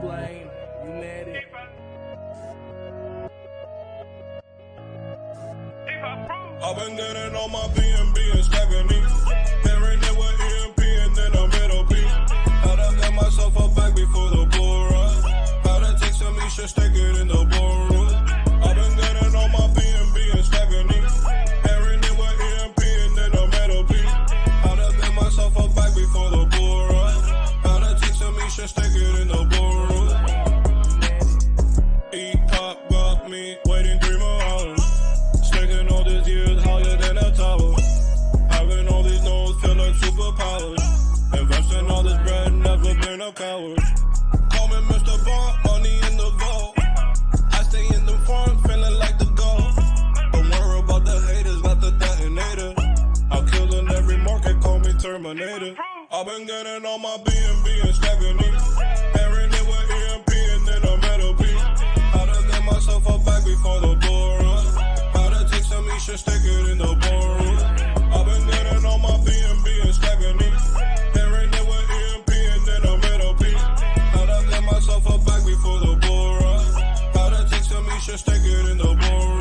blame, you mad it. I've been getting on my BNB and stacking these. Pairing it with EMP and then a middle piece. How to get myself up back before the bull run. How to take some me should stick it in the bullroom. I've been getting on my BNB and stacking these. Pairing it with EMP and then a middle piece. How to get myself up back before the bull run. How to take some me should stick it in the bullroom. E-pop got me waiting 3 more hours. Stacking all these years higher than a tower. Having all these nodes feel like superpowers. Investing all this bread, never been a coward. Call me Mr. Bond, money in the vault. I stay in the farm, feeling like the gold. Don't worry about the haters, got the detonator. I'm killing every market, call me Terminator. I've been getting on my BNB and stacking these. Pairing it with EMP and then a metal piece. How to get myself up back before the bull run. How to take some me should stick it in the bullroom. I've been getting on my BNB and stacking these. Pairing it with EMP and then a metal piece. How to get myself up back before the bull run. How to take some me should stick it in the bullroom.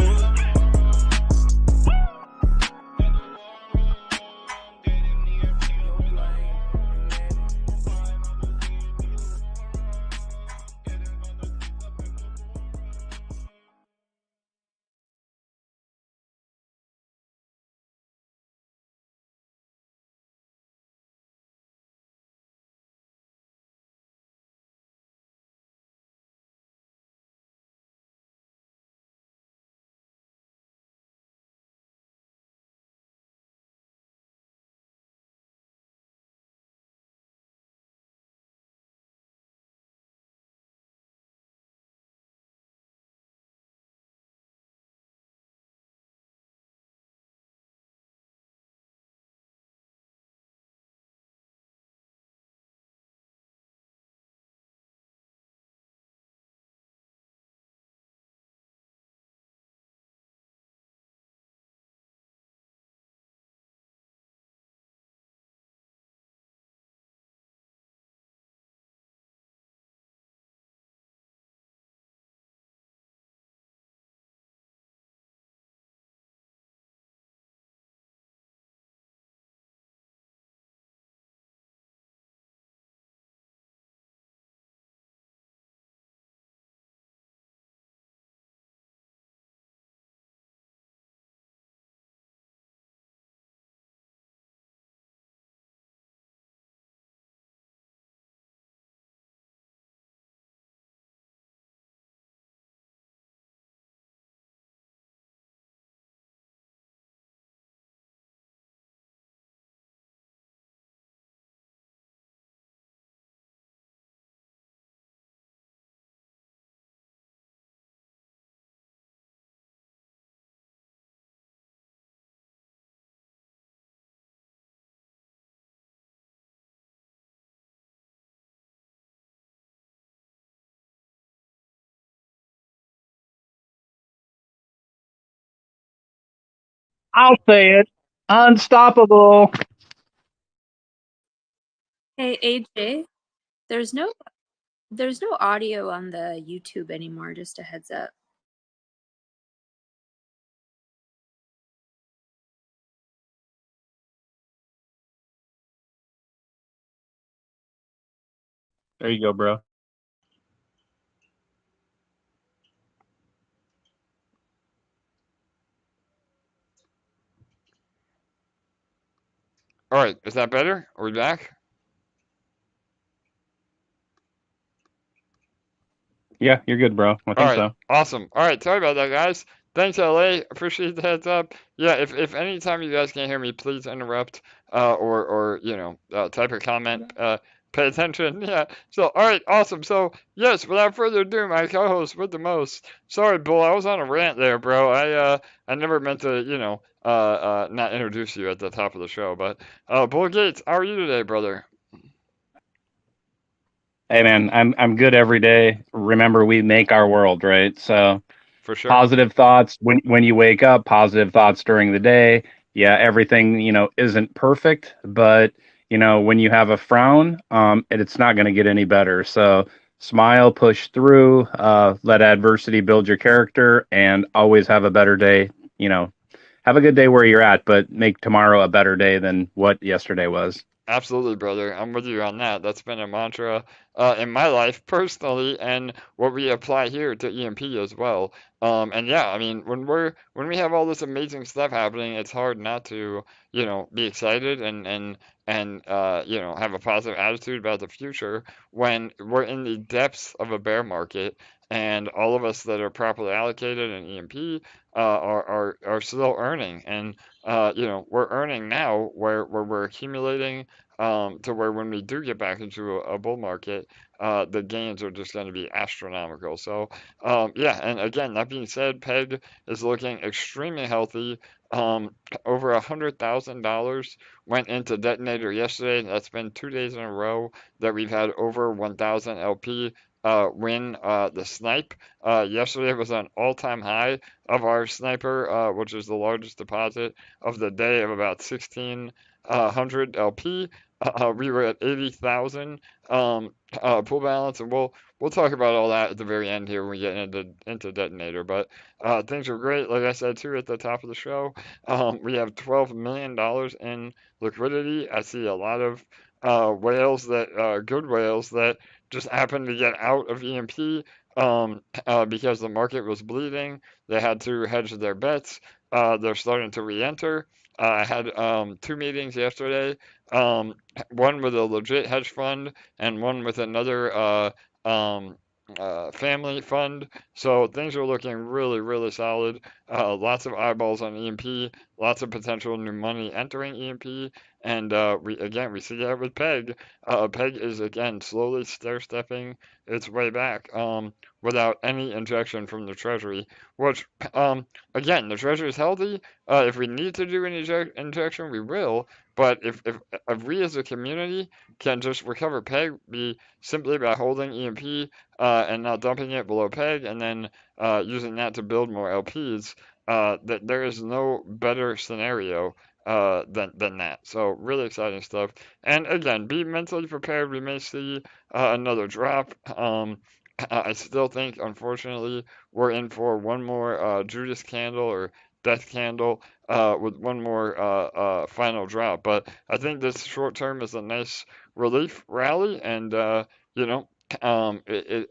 I'll say it. Unstoppable. Hey AJ, there's no audio on the YouTube anymore, just a heads up. There you go, bro. All right, is that better? Are we back? Yeah, you're good, bro. I think so. Awesome. All right, sorry about that, guys. Thanks, LA. Appreciate the heads up. Yeah, if any time you guys can't hear me, please interrupt or type a comment. Pay attention. Yeah. So, all right, awesome. So, yes, without further ado, my co-host with the most. Sorry, Bull, I was on a rant there, bro. I never meant to, not introduce you at the top of the show, but Bull Gates, how are you today, brother? Hey, man, I'm good every day. Remember, we make our world, right? So, For sure. Positive thoughts when you wake up, positive thoughts during the day. Yeah, everything, isn't perfect, but when you have a frown, it's not going to get any better. So smile, push through, let adversity build your character, and always have a better day. Have a good day where you're at, but make tomorrow a better day than what yesterday was. Absolutely, brother. I'm with you on that. That's been a mantra in my life personally, and what we apply here to EMP as well. And yeah, I mean, when we have all this amazing stuff happening, it's hard not to, be excited and have a positive attitude about the future when we're in the depths of a bear market, and all of us that are properly allocated in EMP are still earning, and we're earning now where we're accumulating to where when we do get back into a bull market, the gains are just going to be astronomical. So, yeah, and again, that being said, PEG is looking extremely healthy. Over $100,000 went into Detonator yesterday. That's been 2 days in a row that we've had over 1,000 LP win the snipe. Yesterday was an all-time high of our sniper, which is the largest deposit of the day of about 1,600 LP. We were at 80,000 pool balance, and we'll talk about all that at the very end here when we get into Detonator. But things are great, like I said too at the top of the show. We have $12 million in liquidity. I see a lot of whales that good whales that just happened to get out of EMP because the market was bleeding. They had to hedge their bets. They're starting to re-enter. I had 2 meetings yesterday, one with a legit hedge fund and one with another family fund. So things are looking really, really solid. Lots of eyeballs on EMP, lots of potential new money entering EMP. And we see that with PEG. PEG is again slowly stair-stepping its way back without any injection from the Treasury, which again, the Treasury is healthy. If we need to do an injection, we will. But if we as a community can just recover PEG simply by holding EMP and not dumping it below PEG, and then using that to build more LPs, that there is no better scenario than that. So really exciting stuff. And again, be mentally prepared. We may see another drop. I still think, unfortunately, we're in for one more Judas candle or death candle with one more final drop. But I think this short term is a nice relief rally, and it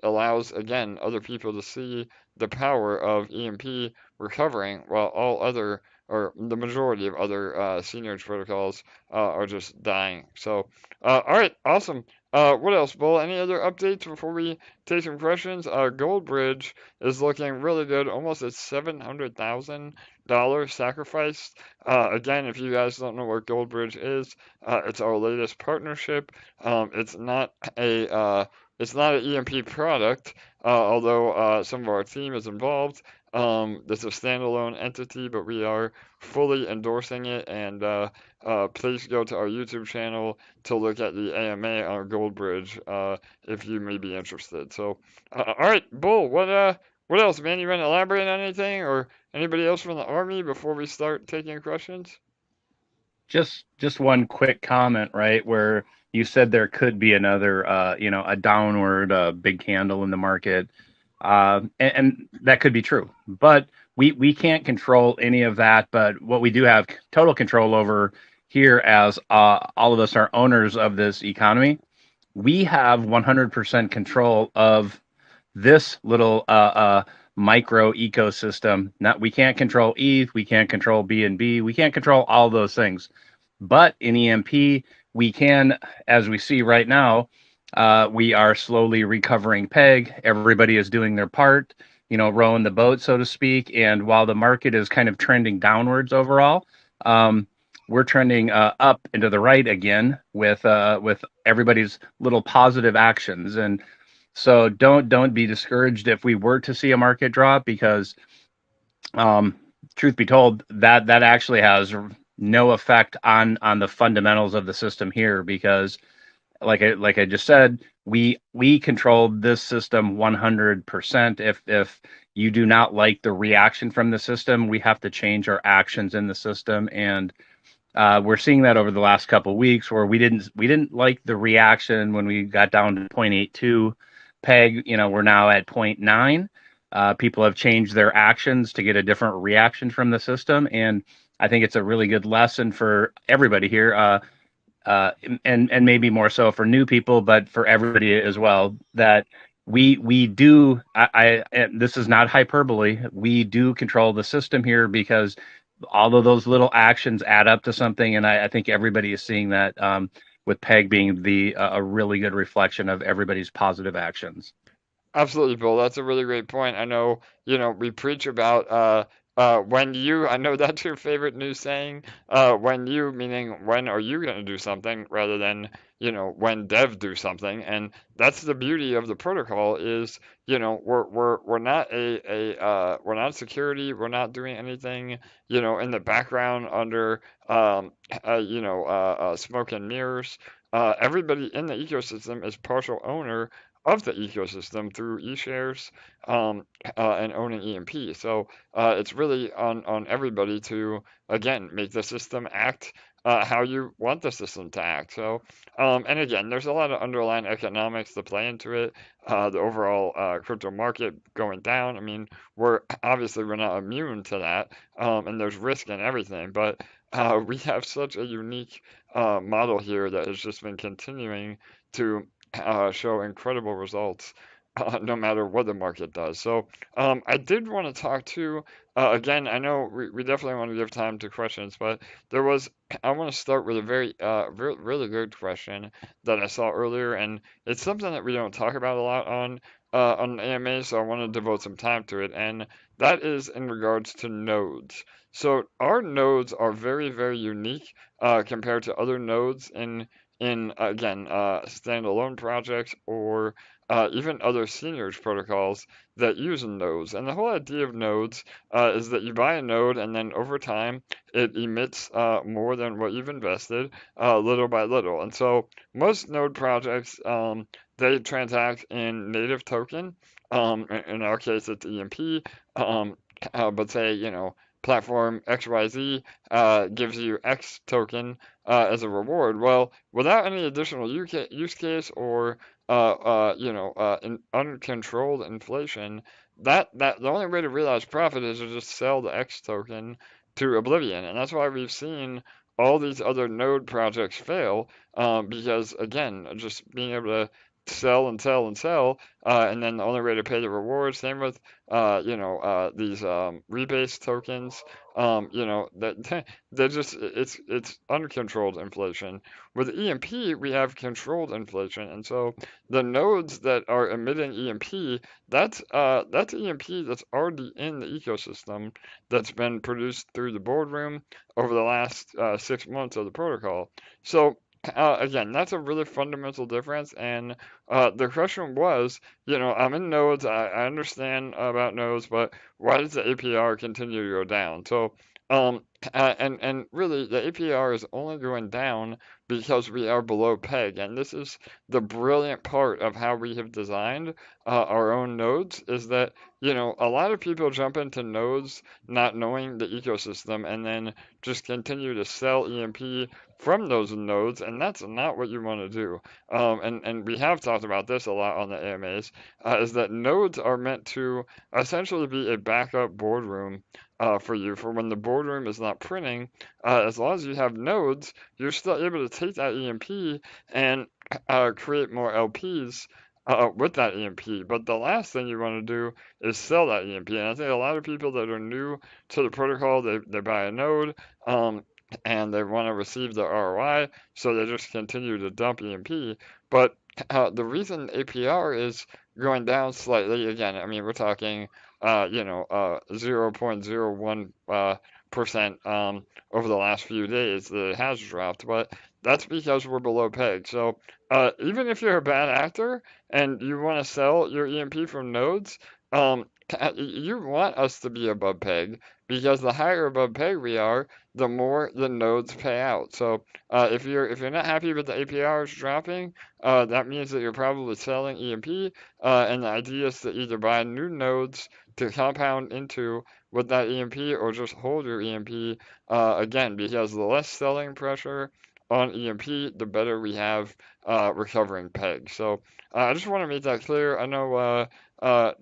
allows again other people to see the power of EMP recovering, while all other or the majority of other seigniorage protocols are just dying. So, all right, awesome. What else, Bull? Any other updates before we take some questions? GoldBridge is looking really good, almost at $700,000 sacrificed. Again, if you guys don't know what GoldBridge is, it's our latest partnership. It's not an EMP product, although some of our team is involved. It's a standalone entity, but we are fully endorsing it. And please go to our YouTube channel to look at the AMA on GoldBridge if you may be interested. So, all right, Bull, what else, man? You want to elaborate on anything, or anybody else from the Army before we start taking questions? Just one quick comment, right, where you said there could be another, a downward big candle in the market, and that could be true, but we can't control any of that. But what we do have total control over here, as all of us are owners of this economy, we have 100% control of this little micro ecosystem. We can't control ETH, we can't control BNB, we can't control all those things. But in EMP, we can, as we see right now, we are slowly recovering PEG. Everybody is doing their part, rowing the boat, so to speak. And while the market is kind of trending downwards overall, we're trending up and to the right again with everybody's little positive actions. And so don't be discouraged if we were to see a market drop, because truth be told, that actually has no effect on the fundamentals of the system here, because like I just said, we control this system 100%. If you do not like the reaction from the system, we have to change our actions in the system. And we're seeing that over the last couple of weeks, where we didn't like the reaction when we got down to 0.82. PEG, we're now at 0.9. People have changed their actions to get a different reaction from the system, and I think it's a really good lesson for everybody here, and maybe more so for new people, but for everybody as well, that we do. And this is not hyperbole. We do control the system here because all of those little actions add up to something, and I think everybody is seeing that, with PEG being a really good reflection of everybody's positive actions. Absolutely, Bill. That's a really great point. I know, we preach about I know that's your favorite new saying, meaning when are you going to do something rather than, when dev do something. And that's the beauty of the protocol is, we're not we're not security. We're not doing anything, in the background under, smoke and mirrors. Everybody in the ecosystem is partial owner of the ecosystem through eShares, and owning EMP. So it's really on everybody to, again, make the system act how you want the system to act. So, and again, there's a lot of underlying economics to play into it. The overall crypto market going down. I mean, we're not immune to that, and there's risk in everything. But we have such a unique model here that has just been continuing to show incredible results, no matter what the market does. So I did want to talk to, again, I know we definitely want to give time to questions, but I want to start with a very, really good question that I saw earlier, and it's something that we don't talk about a lot on AMA, so I want to devote some time to it, and that is in regards to nodes. So our nodes are very, very unique compared to other nodes in again, standalone projects or even other seigniorage protocols that use nodes. And the whole idea of nodes is that you buy a node and then over time it emits more than what you've invested, little by little. And so most node projects, they transact in native token. In our case, it's EMP. But say, platform XYZ gives you X token as a reward. Well, without any additional use case or uncontrolled inflation, that the only way to realize profit is to just sell the X token to oblivion, and that's why we've seen all these other node projects fail, because again, just being able to sell and sell and sell, and then the only way to pay the rewards. Same with these rebase tokens. That they're just it's uncontrolled inflation. With EMP, we have controlled inflation, and so the nodes that are emitting EMP, that's EMP that's already in the ecosystem that's been produced through the boardroom over the last 6 months of the protocol. So again, that's a really fundamental difference. And the question was, I'm in nodes. I understand about nodes, but why does the APR continue to go down? So, and really, the APR is only going down because we are below peg. And this is the brilliant part of how we have designed our own nodes is that, a lot of people jump into nodes not knowing the ecosystem and then just continue to sell EMP from those nodes, and that's not what you want to do. And we have talked about this a lot on the AMAs, is that nodes are meant to essentially be a backup boardroom for you for when the boardroom is not printing. As long as you have nodes, you're still able to take that EMP and create more LPs. With that EMP, but the last thing you want to do is sell that EMP. And I think a lot of people that are new to the protocol, they buy a node, and they want to receive the ROI, so they just continue to dump EMP. But the reason APR is going down slightly, again, I mean, we're talking, 0.01% over the last few days that it has dropped, but that's because we're below peg. So even if you're a bad actor and you want to sell your EMP from nodes, you want us to be above peg because the higher above peg we are, the more the nodes pay out. So if you're not happy with the APRs dropping, that means that you're probably selling EMP, and the idea is to either buy new nodes to compound into with that EMP or just hold your EMP again because the less selling pressure on EMP, the better we have recovering PEG. So I just want to make that clear. I know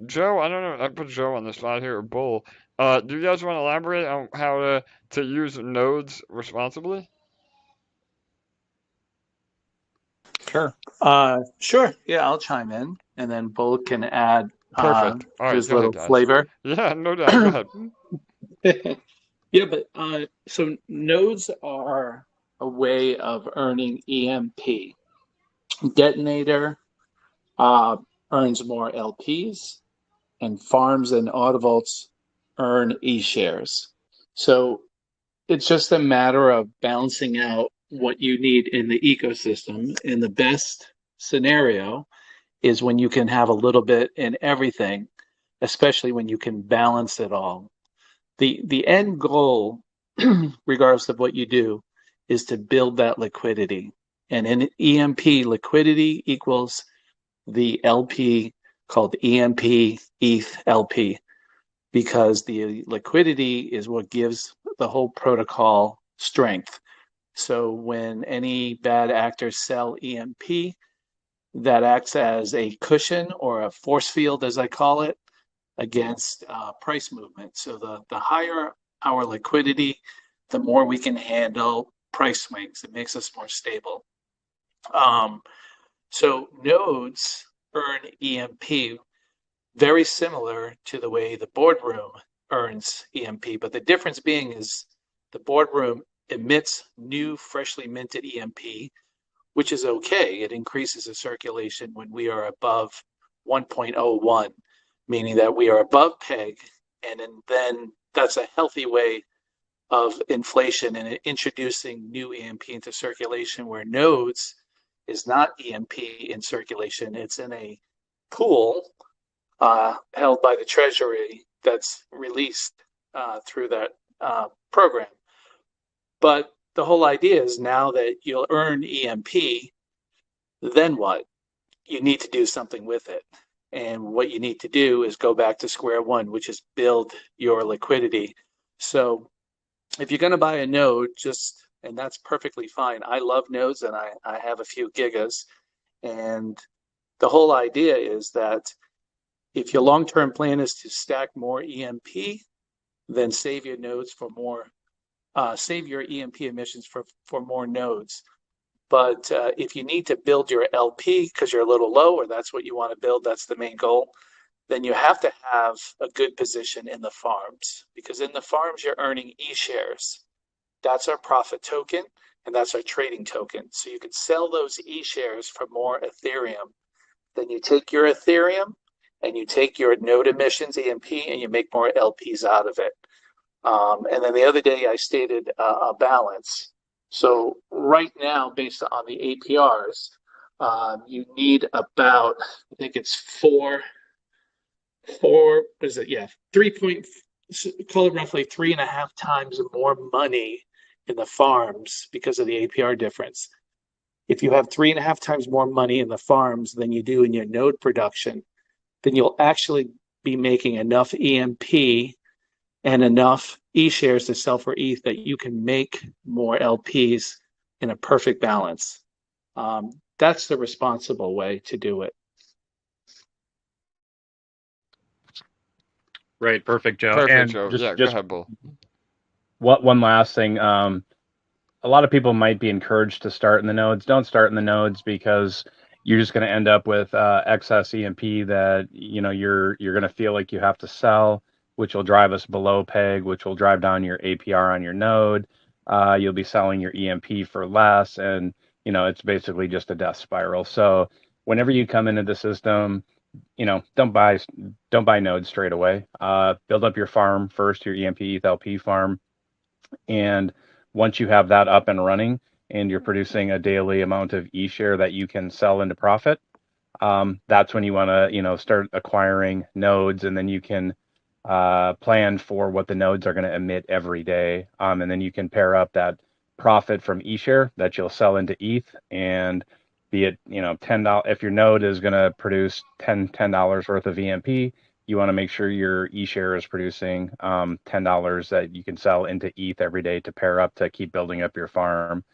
Joe, I don't know, I put Joe on the slide here, or Bull. Do you guys want to elaborate on how to use nodes responsibly? Sure. Sure. Yeah, I'll chime in, and then Bull can add Perfect. All right, his go ahead, little guys. flavor. Yeah, no doubt. Go ahead. Yeah, but so nodes are a way of earning EMP. Detonator earns more LPs, and farms and autovaults earn E-shares. So it's just a matter of balancing out what you need in the ecosystem. In the best scenario is when you can have a little bit in everything, especially when you can balance it all. The end goal, regardless of what you do, is to build that liquidity. And in EMP, liquidity equals the LP called EMP ETH LP, because the liquidity is what gives the whole protocol strength. So when any bad actors sell EMP, that acts as a cushion or a force field, as I call it, against price movement. So the higher our liquidity, the more we can handle price swings. It makes us more stable. So nodes earn EMP very similar to the way the boardroom earns EMP, but the difference being is the boardroom emits new freshly minted EMP, which is okay. It increases the circulation when we are above 1.01, meaning that we are above PEG, and then that's a healthy way of inflation and introducing new EMP into circulation, where nodes is not EMP in circulation. It's in a pool held by the Treasury that's released through that program. But the whole idea is now that you'll earn EMP, then what? You need to do something with it. And what you need to do is go back to square one, which is build your liquidity. So if you're going to buy a node, and that's perfectly fine. I love nodes, and I have a few gigas. And the whole idea is that if your long-term plan is to stack more EMP, then save your nodes for more, save your EMP emissions for more nodes. But if you need to build your LP because you're a little low, or that's what you want to build, that's the main goal, then you have to have a good position in the farms, because in the farms you're earning E-shares. That's our profit token, and that's our trading token. So you could sell those E-shares for more Ethereum. Then you take your Ethereum and you take your node emissions, EMP, and you make more LPs out of it. And then the other day I stated a balance. So right now, based on the APRs, you need about, I think it's four, what is it? Yeah, call it roughly 3.5 times more money in the farms because of the APR difference. If you have 3.5 times more money in the farms than you do in your node production, then you'll actually be making enough EMP and enough E-shares to sell for ETH that you can make more LPs in a perfect balance. That's the responsible way to do it. Right, perfect, Joe. Perfect, And Joe. just Yeah, go ahead, Bull. one last thing. A lot of people might be encouraged to start in the nodes. Don't start in the nodes, because you're just going to end up with excess EMP that you're going to feel like you have to sell, which will drive us below PEG, which will drive down your APR on your node. You'll be selling your EMP for less, and it's basically just a death spiral. So whenever you come into the system, don't buy nodes straight away. Build up your farm first, your EMP ETH LP farm, and once you have that up and running and you're producing a daily amount of E-share that you can sell into profit, that's when you want to start acquiring nodes, and then you can plan for what the nodes are going to emit every day, and then you can pair up that profit from E-share that you'll sell into ETH, and be it $10. If your node is going to produce $10 worth of EMP, you want to make sure your E-share is producing $10 that you can sell into ETH every day to pair up to keep building up your farm.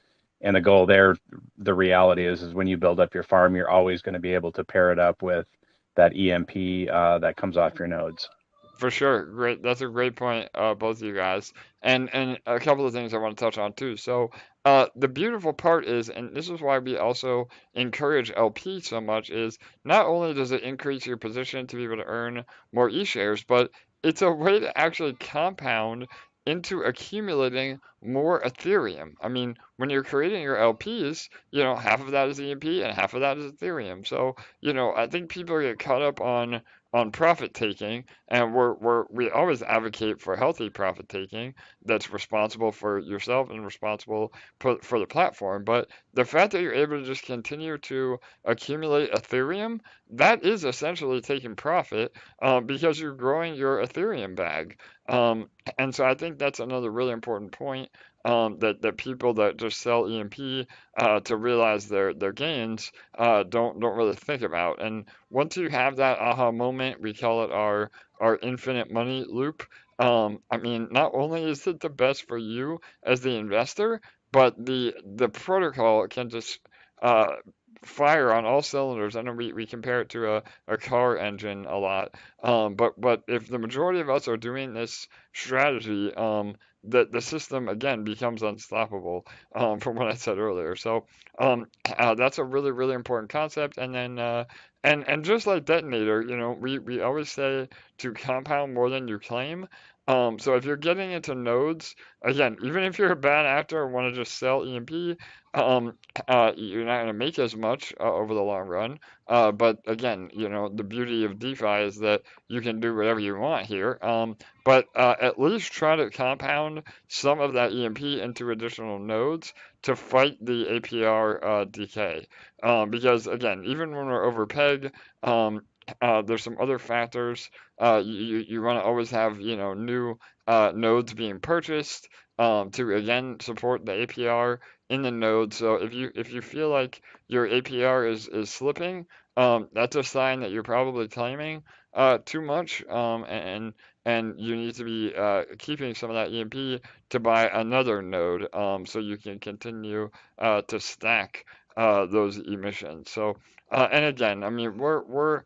And the goal there, the reality is when you build up your farm, you're always going to be able to pair it up with that EMP that comes off your nodes. For sure. Great. That's a great point, both of you guys. And a couple of things I want to touch on too. So the beautiful part is, and this is why we also encourage LP so much, is not only does it increase your position to be able to earn more E-shares, but it's a way to actually compound into accumulating more Ethereum. I mean, when you're creating your LPs, half of that is EMP and half of that is Ethereum. So, I think people get caught up on profit taking, and we always advocate for healthy profit taking that's responsible for yourself and responsible for the platform. But the fact that you're able to just continue to accumulate Ethereum, that is essentially taking profit because you're growing your Ethereum bag. And so I think that's another really important point, that people that just sell EMP to realize their gains don't really think about. And once you have that aha moment, we call it our infinite money loop. I mean, not only is it the best for you as the investor, but the protocol can just fire on all cylinders. I know we compare it to a car engine a lot, but if the majority of us are doing this strategy, the system again becomes unstoppable, from what I said earlier. So that's a really really important concept. And then and just like Detonator, we always say to compound more than you claim. So if you're getting into nodes, again, even if you're a bad actor and want to just sell EMP, you're not going to make as much over the long run. But again, the beauty of DeFi is that you can do whatever you want here. But at least try to compound some of that EMP into additional nodes to fight the APR decay. Because again, even when we're over peg, there's some other factors. You want to always have new nodes being purchased to again support the APR in the node. So if you feel like your APR is slipping, that's a sign that you're probably claiming too much, and you need to be keeping some of that EMP to buy another node, so you can continue to stack those emissions. So and again, I mean, we're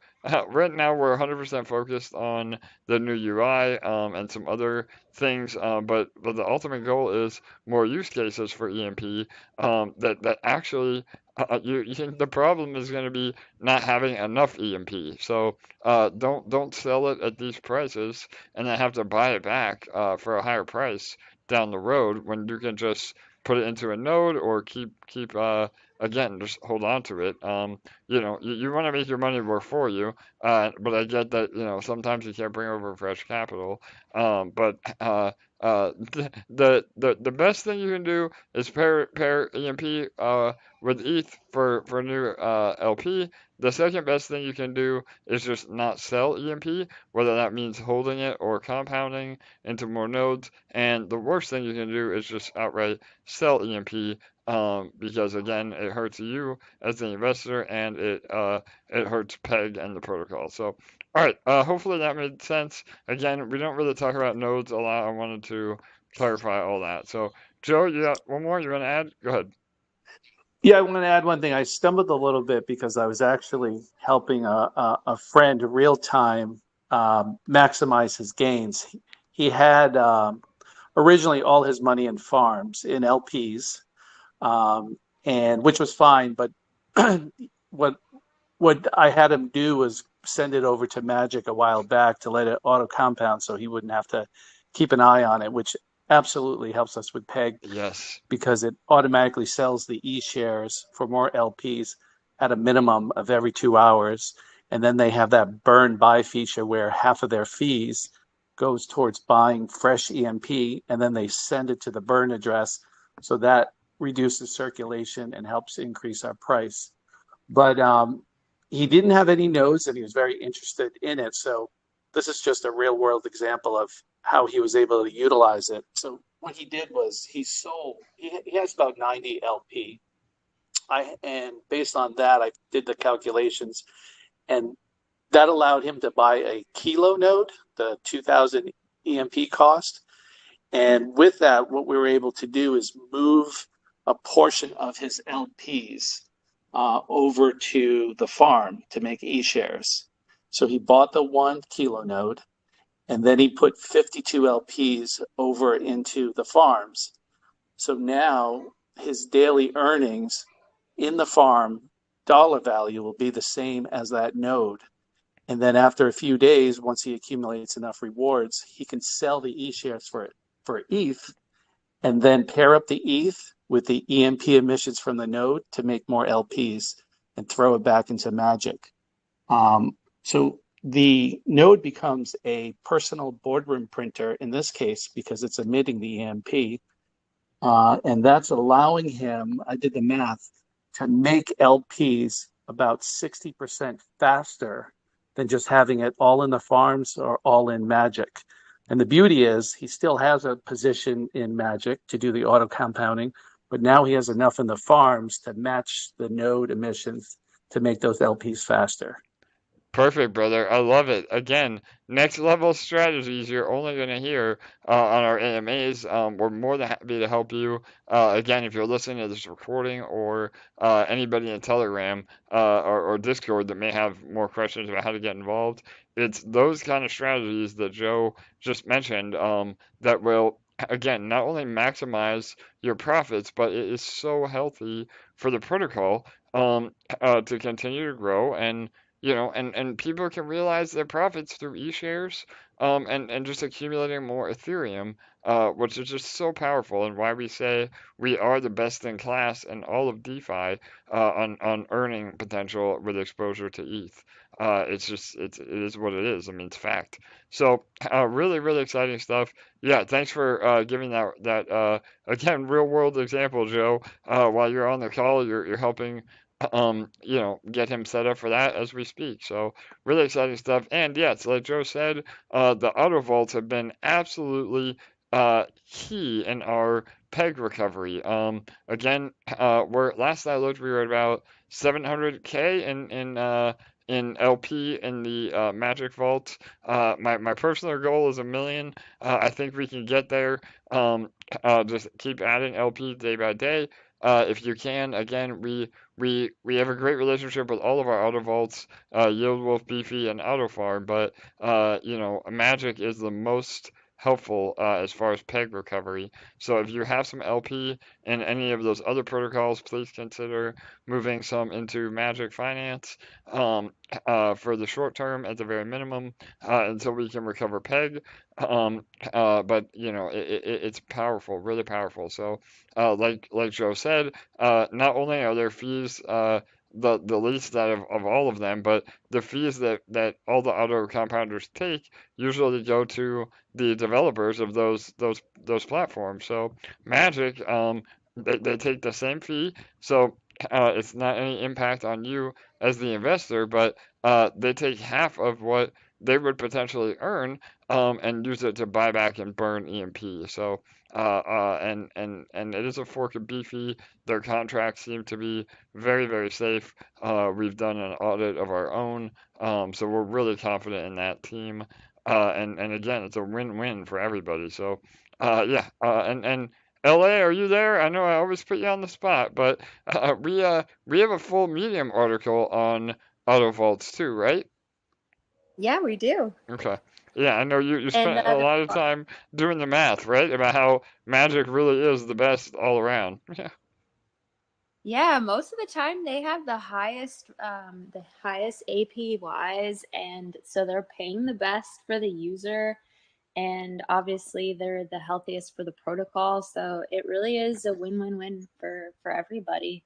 right now we're 100% focused on the new UI and some other things, but the ultimate goal is more use cases for EMP, that actually you think the problem is going to be not having enough EMP. So don't sell it at these prices and then have to buy it back for a higher price down the road when you can just put it into a node or keep again, just hold on to it. You want to make your money work for you, but I get that, sometimes you can't bring over fresh capital. But the best thing you can do is pair EMP with ETH for new LP. The second best thing you can do is just not sell EMP, whether that means holding it or compounding into more nodes. And the worst thing you can do is just outright sell EMP, because again, it hurts you as the investor, and it hurts PEG and the protocol. So, all right, hopefully that made sense. Again, we don't really talk about nodes a lot. I wanted to clarify all that. So, Joe, you got one more you want to add? Go ahead. Yeah, I want to add one thing. I stumbled a little bit because I was actually helping a friend real time maximize his gains. He had originally all his money in farms, in LPs, and which was fine. But what I had him do was send it over to Magik a while back to let it auto compound, so he wouldn't have to keep an eye on it, which absolutely helps us with PEG. Yes. Because it automatically sells the E-shares for more LPs at a minimum of every 2 hours. And then they have that burn buy feature where half of their fees goes towards buying fresh EMP, and then they send it to the burn address. So that reduces circulation and helps increase our price. But he didn't have any nodes, and he was very interested in it. So this is just a real world example of how he was able to utilize it. So what he did was he sold, he has about 90 LP. And based on that, I did the calculations, and that allowed him to buy a kilo node, the 2000 EMP cost. And with that, what we were able to do is move a portion of his LPs over to the farm to make E-shares. So he bought the 1 kilo node, and then he put 52 LPs over into the farms. So now his daily earnings in the farm dollar value will be the same as that node. And then after a few days, once he accumulates enough rewards, he can sell the E-shares for ETH and then pair up the ETH with the EMP emissions from the node to make more LPs and throw it back into Magik. So the node becomes a personal boardroom printer in this case because it's emitting the EMP. And that's allowing him, I did the math, to make LPs about 60% faster than just having it all in the farms or all in Magik. And the beauty is he still has a position in Magik to do the auto compounding, but now he has enough in the farms to match the node emissions to make those LPs faster. Perfect, brother. I love it. Again, next level strategies you're only going to hear on our AMAs. We're more than happy to help you. Again, if you're listening to this recording or anybody in Telegram or Discord that may have more questions about how to get involved, it's those kind of strategies that Joe just mentioned that will, again, not only maximize your profits, but it is so healthy for the protocol to continue to grow and people can realize their profits through e-shares and just accumulating more Ethereum, which is just so powerful and why we say we are the best in class in all of DeFi on earning potential with exposure to ETH. It is what it is. I mean, it's fact. So really, really exciting stuff. Yeah, thanks for giving that again real world example, Joe. While you're on the call, you're helping get him set up for that as we speak. So really exciting stuff. And yes, like Joe said, the auto vaults have been absolutely key in our peg recovery. Again, we're last I looked, we were at about 700K in LP in the Magik vault. My personal goal is 1 million. I think we can get there. Just keep adding LP day by day. If you can, again, we have a great relationship with all of our auto vaults, Yield Wolf, Beefy, and Auto Farm, but Magik is the most helpful as far as peg recovery. So if you have some LP in any of those other protocols, please consider moving some into Magik Finance for the short term at the very minimum until we can recover peg. But it's powerful, really powerful. So like Joe said, not only are there fees the least out of all of them, but the fees that all the auto compounders take usually go to the developers of those platforms. So Magik, they take the same fee, so it's not any impact on you as the investor, but they take half of what they would potentially earn and use it to buy back and burn EMP. So and it is a fork of Beefy. Their contracts seem to be very, very safe. We've done an audit of our own, so we're really confident in that team. And again, it's a win-win for everybody. So and LA, are you there? I know I always put you on the spot, but we have a full Medium article on auto vaults too, right? Yeah, we do. Okay. Yeah, I know you And spent a lot of time doing the math, right? About how Magik really is the best all around. Yeah. yeah, most of the time they have the highest APYs, and so they're paying the best for the user, and obviously they're the healthiest for the protocol. So it really is a win-win-win for everybody.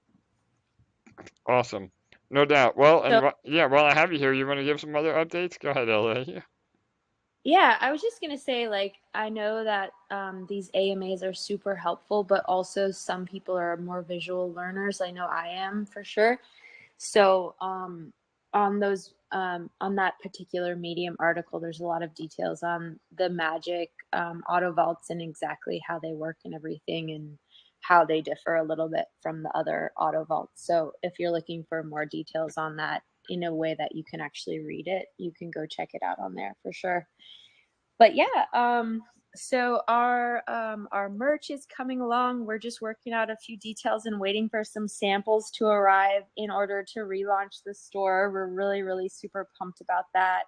Awesome. No doubt. Well, So and yeah, while I have you here, you want to give some other updates? Go ahead, LA. Yeah. yeah, I was just gonna say, like, I know that these AMAs are super helpful, but also some people are more visual learners. I know I am for sure. So on that particular Medium article, there's a lot of details on the Magik auto vaults and exactly how they work and everything, and how they differ a little bit from the other auto vaults. So if you're looking for more details on that in a way that you can actually read it, you can go check it out on there for sure. But yeah, So our merch is coming along. We're just working out a few details and waiting for some samples to arrive in order to relaunch the store. We're really super pumped about that.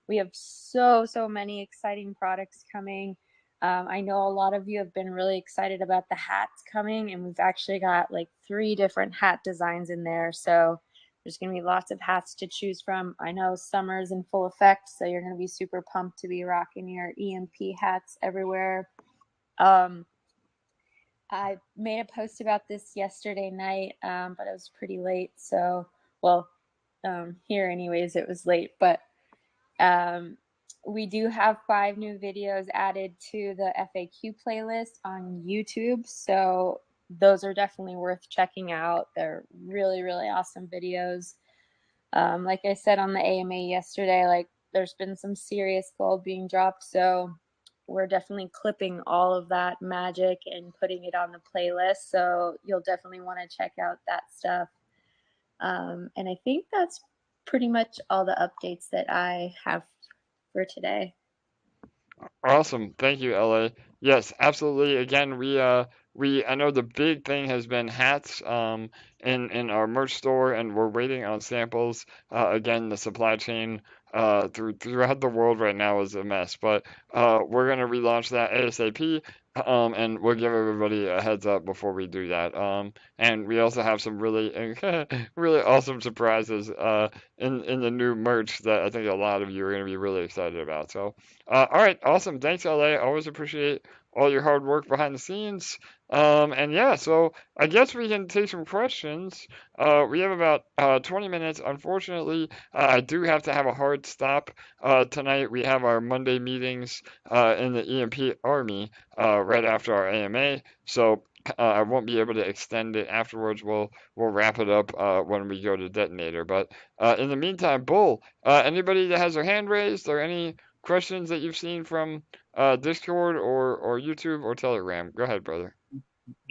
We have so many exciting products coming. I know a lot of you have been really excited about the hats coming, and we've actually got like 3 different hat designs in there. So there's going to be lots of hats to choose from. I know summer's in full effect, so you're going to be super pumped to be rocking your EMP hats everywhere. I made a post about this yesterday night, but it was pretty late. So, well, here anyways, it was late, but we do have 5 new videos added to the FAQ playlist on YouTube. So those are definitely worth checking out. They're really awesome videos. Like I said on the AMA yesterday, like there's been some serious gold being dropped. So we're definitely clipping all of that magic and putting it on the playlist. So you'll definitely want to check out that stuff. And I think that's pretty much all the updates that I have for today. Awesome. Thank you, LA. Yes, absolutely. Again, I know the big thing has been hats in our merch store, and we're waiting on samples. Again, the supply chain throughout the world right now is a mess, but we're gonna relaunch that ASAP. And we'll give everybody a heads up before we do that. And we also have some really really awesome surprises in the new merch that I think a lot of you are gonna be really excited about. So. All right, awesome. Thanks, LA. Always appreciate all your hard work behind the scenes. And yeah, so I guess we can take some questions. We have about 20 minutes. Unfortunately, I do have to have a hard stop tonight. We have our Monday meetings in the EMP Army right after our AMA, so I won't be able to extend it afterwards. We'll wrap it up when we go to Detonator. But in the meantime, Bull, anybody that has their hand raised or any questions that you've seen from Discord or YouTube or Telegram? Go ahead, brother.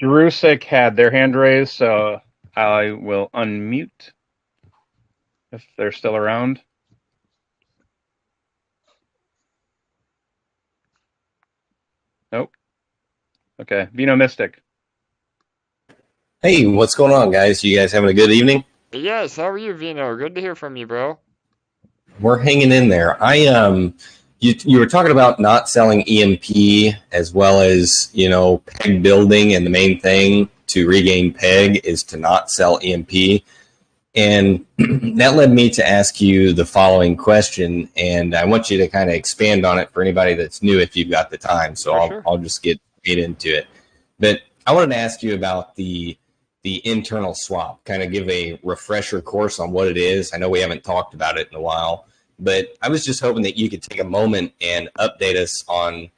Jerusik had their hand raised, so I will unmute if they're still around. Nope. Okay. Vino Mystic. Hey, what's going on, guys? You guys having a good evening? Yes, how are you, Vino? Good to hear from you, bro. We're hanging in there. You were talking about not selling EMP as well as, peg building, and the main thing to regain peg is to not sell EMP. And that led me to ask you the following question, and I want you to kind of expand on it for anybody that's new if you've got the time. So I'll just get into it. But I wanted to ask you about the internal swap, kind of give a refresher course on what it is. I know we haven't talked about it in a while, but I was just hoping that you could take a moment and update us on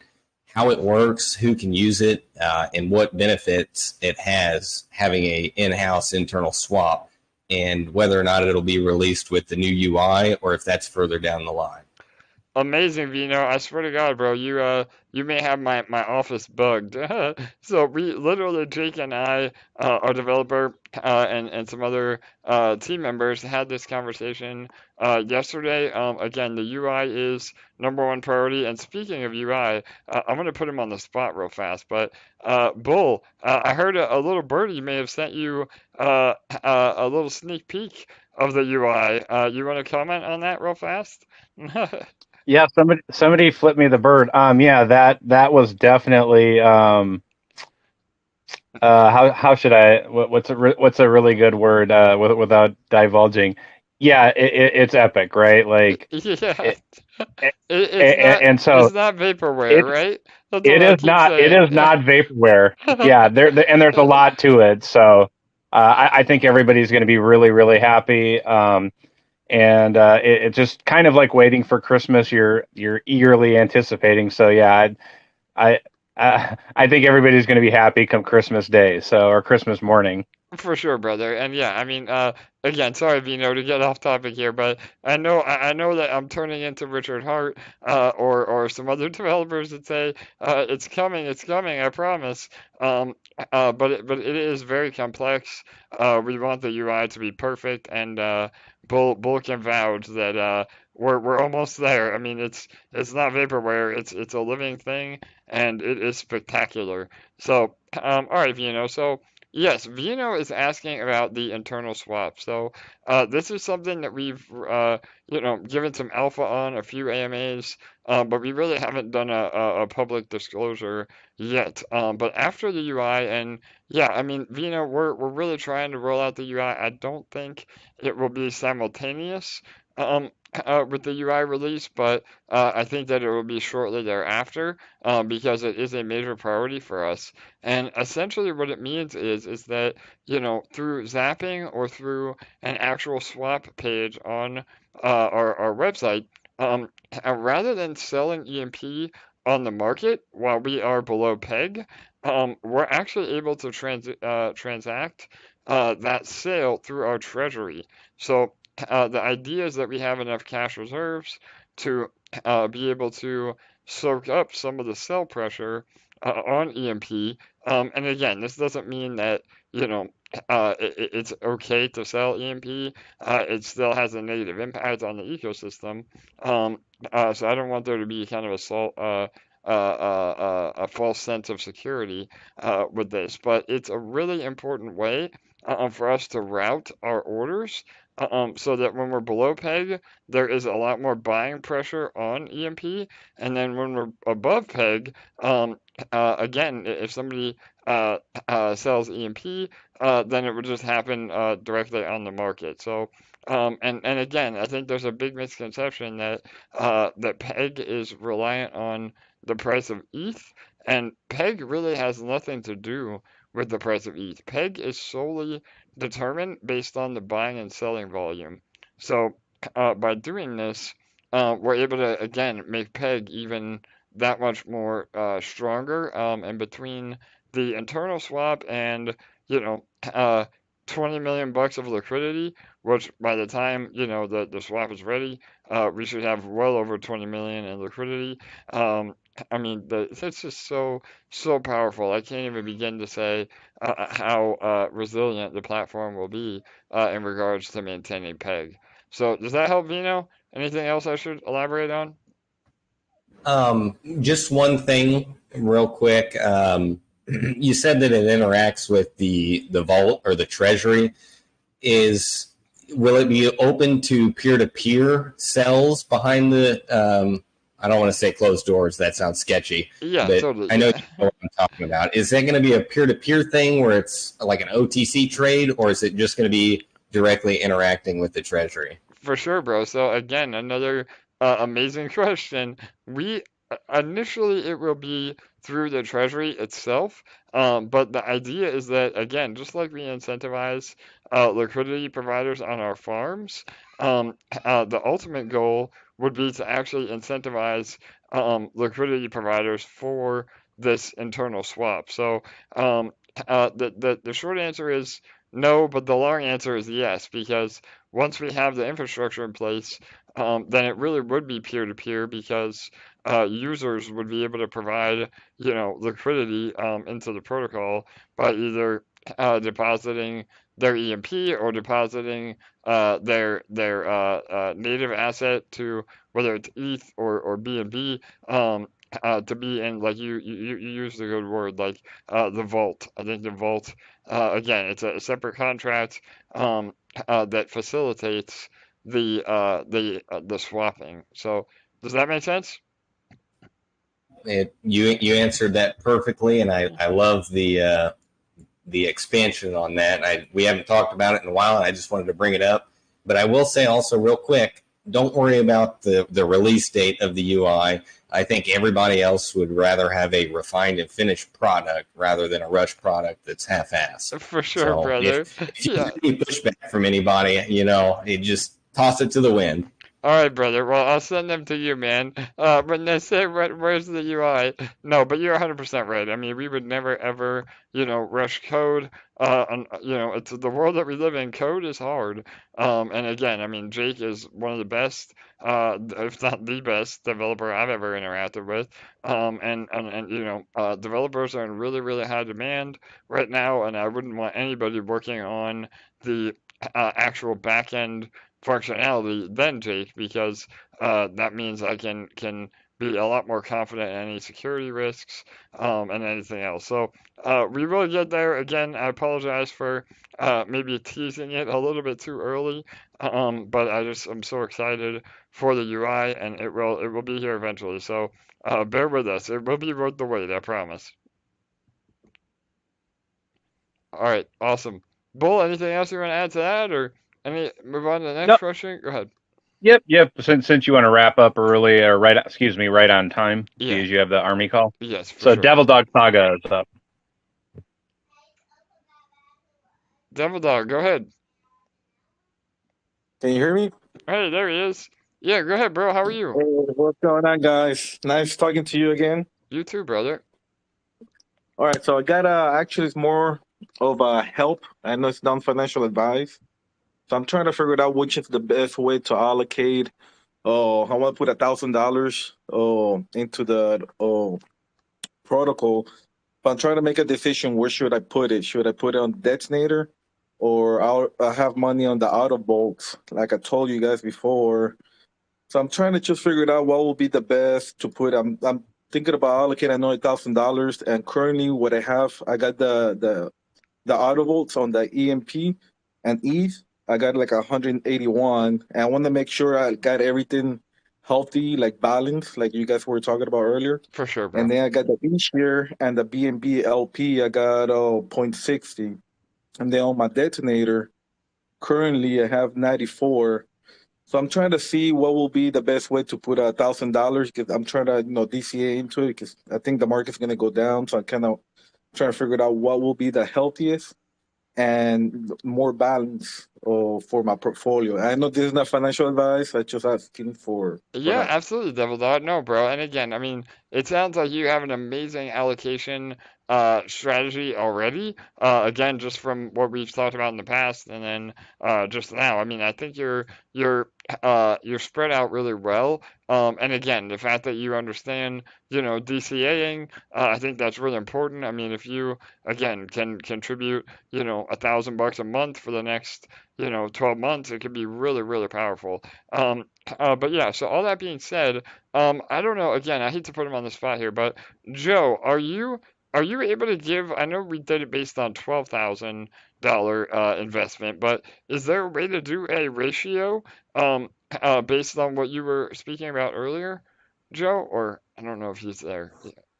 how it works, who can use it, and what benefits it has having a in-house internal swap, and whether or not it'll be released with the new UI or if that's further down the line. Amazing, Vino. I swear to God, bro, you may have my office bugged. So we literally, Jake and I, our developer, and some other team members had this conversation yesterday. Again, the UI is #1 priority. And speaking of UI, I'm gonna put him on the spot real fast. But Bull, I heard a little birdie may have sent you a little sneak peek of the UI. You want to comment on that real fast? Yeah, somebody flipped me the bird. Yeah, that was definitely how should I what's a really good word without divulging? Yeah, it's epic, right? Like yeah, and so it's not vaporware, right? That's it what I is keep not saying. vaporware. Yeah, and there's a lot to it. So I think everybody's going to be really happy. And it's just kind of like waiting for Christmas. You're eagerly anticipating. So yeah, I think everybody's going to be happy come Christmas Day, or Christmas morning. For sure, brother. And yeah, I mean, again, sorry, Vino, to get off topic here, but I know that I'm turning into Richard Hart, or some other developers that say, it's coming, I promise. But it is very complex. We want the UI to be perfect, and Bull can vouch that we're almost there. I mean, it's not vaporware. It's a living thing, and it is spectacular. So, all right, Vino. So, yes, Vino is asking about the internal swap. So, this is something that we've given some alpha on a few AMAs, but we really haven't done a public disclosure yet. But after the UI, and yeah, I mean, Vino, we're really trying to roll out the UI. I don't think it will be simultaneous um, with the UI release, but I think that it will be shortly thereafter because it is a major priority for us. And essentially, what it means is that through zapping or through an actual swap page on our website, rather than selling EMP on the market while we are below peg, we're actually able to transact that sale through our treasury. So the idea is that we have enough cash reserves to be able to soak up some of the sell pressure on EMP. And again, this doesn't mean that it's okay to sell EMP. It still has a negative impact on the ecosystem. So I don't want there to be kind of a false sense of security with this, but it's a really important way for us to route our orders so that when we're below peg, there is a lot more buying pressure on EMP, and then when we're above peg, again, if somebody sells EMP, then it would just happen directly on the market. So, and again, I think there's a big misconception that peg is reliant on the price of ETH, and peg really has nothing to do with the price of ETH. Peg is solely determined based on the buying and selling volume. So by doing this, we're able to again make peg even that much more stronger. And between the internal swap and you know uh, 20 million bucks of liquidity, which by the time the swap is ready, we should have well over 20 million in liquidity. I mean, it's just so powerful. I can't even begin to say how resilient the platform will be in regards to maintaining peg. So does that help, Vino? Anything else I should elaborate on? Just one thing, real quick. You said that it interacts with the vault or the treasury. Will it be open to peer-to-peer cells behind the? I don't want to say closed doors. That sounds sketchy. Yeah, but totally. I know you know what I'm talking about. Is that going to be a peer-to-peer thing where it's like an OTC trade, or is it just going to be directly interacting with the treasury? For sure, bro. So again, another amazing question. We initially it will be through the treasury itself, but the idea is that again, just like we incentivize liquidity providers on our farms, the ultimate goal would be to actually incentivize liquidity providers for this internal swap. So the short answer is no, but the long answer is yes, because once we have the infrastructure in place, then it really would be peer-to-peer because users would be able to provide, liquidity into the protocol by either depositing their EMP or depositing their native asset to whether it's ETH or BNB to be in like you use the good word like the vault. I think the vault again it's a separate contract that facilitates the swapping. So does that make sense? You answered that perfectly, and I love the expansion on that. We haven't talked about it in a while, and I just wanted to bring it up. But I will say also real quick, don't worry about the release date of the UI. I think everybody else would rather have a refined and finished product rather than a rush product that's half-assed. For sure, so brother. If you get any pushback from anybody, you just toss it to the wind. All right, brother. Well, I'll send them to you, man. When they say, where's the UI? No, but you're 100% right. I mean, we would never, ever, rush code. It's the world that we live in. Code is hard. And again, I mean, Jake is one of the best, if not the best developer I've ever interacted with. Developers are in really, really high demand right now, and I wouldn't want anybody working on the actual back end functionality than Jake, because that means I can be a lot more confident in any security risks and anything else. So we will get there. Again, I apologize for maybe teasing it a little bit too early, but I'm so excited for the UI, and it will be here eventually. So bear with us. It will be worth the wait, I promise. All right, awesome. Bull, anything else you want to add to that, or move on to the next Nope. question? Go ahead. Yep. Since you want to wrap up early, or right on time, Yeah. because you have the army call. Yes, for So sure. Devil Dog Saga is up. Devil Dog, go ahead. Can you hear me? Hey, there he is. Yeah, go ahead, bro. How are you? Hey, what's going on, guys? Nice talking to you again. You too, brother. All right, so I got actually it's more of a help. I know it's non-financial advice. So I'm trying to figure out which is the best way to allocate. Oh, I want to put $1,000 into the protocol. But I'm trying to make a decision. Where should I put it? Should I put it on Detonator, or I have money on the autovaults, like I told you guys before. So I'm trying to just figure out what will be the best to put. I'm thinking about allocating another $1,000, and currently what I have, I got the autovaults on the EMP and ETH. I got like 181, and I want to make sure I got everything healthy, like balanced, like you guys were talking about earlier. For sure, bro. And then I got the E-share and the BNB LP. I got 0.60, and then on my Detonator, currently I have 94. So I'm trying to see what will be the best way to put $1,000, because I'm trying to DCA into it, because I think the market's going to go down. So I kind of trying to figure out what will be the healthiest and more balance for my portfolio. I know this is not financial advice. I just asking for Yeah, help. absolutely, Devil Dog. No, bro. And again, I mean, it sounds like you have an amazing allocation strategy already. Again, just from what we've talked about in the past, and then just now. I mean, I think you're spread out really well. And again, the fact that you understand, DCAing, I think that's really important. I mean, if you again can contribute, $1,000 a month for the next, 12 months, it could be really, really powerful. But yeah, so all that being said, I don't know. Again, I hate to put him on the spot here, but Joe, are you able to give? I know we did it based on $12,000 investment, but is there a way to do a ratio based on what you were speaking about earlier, Joe? Or I don't know if he's there.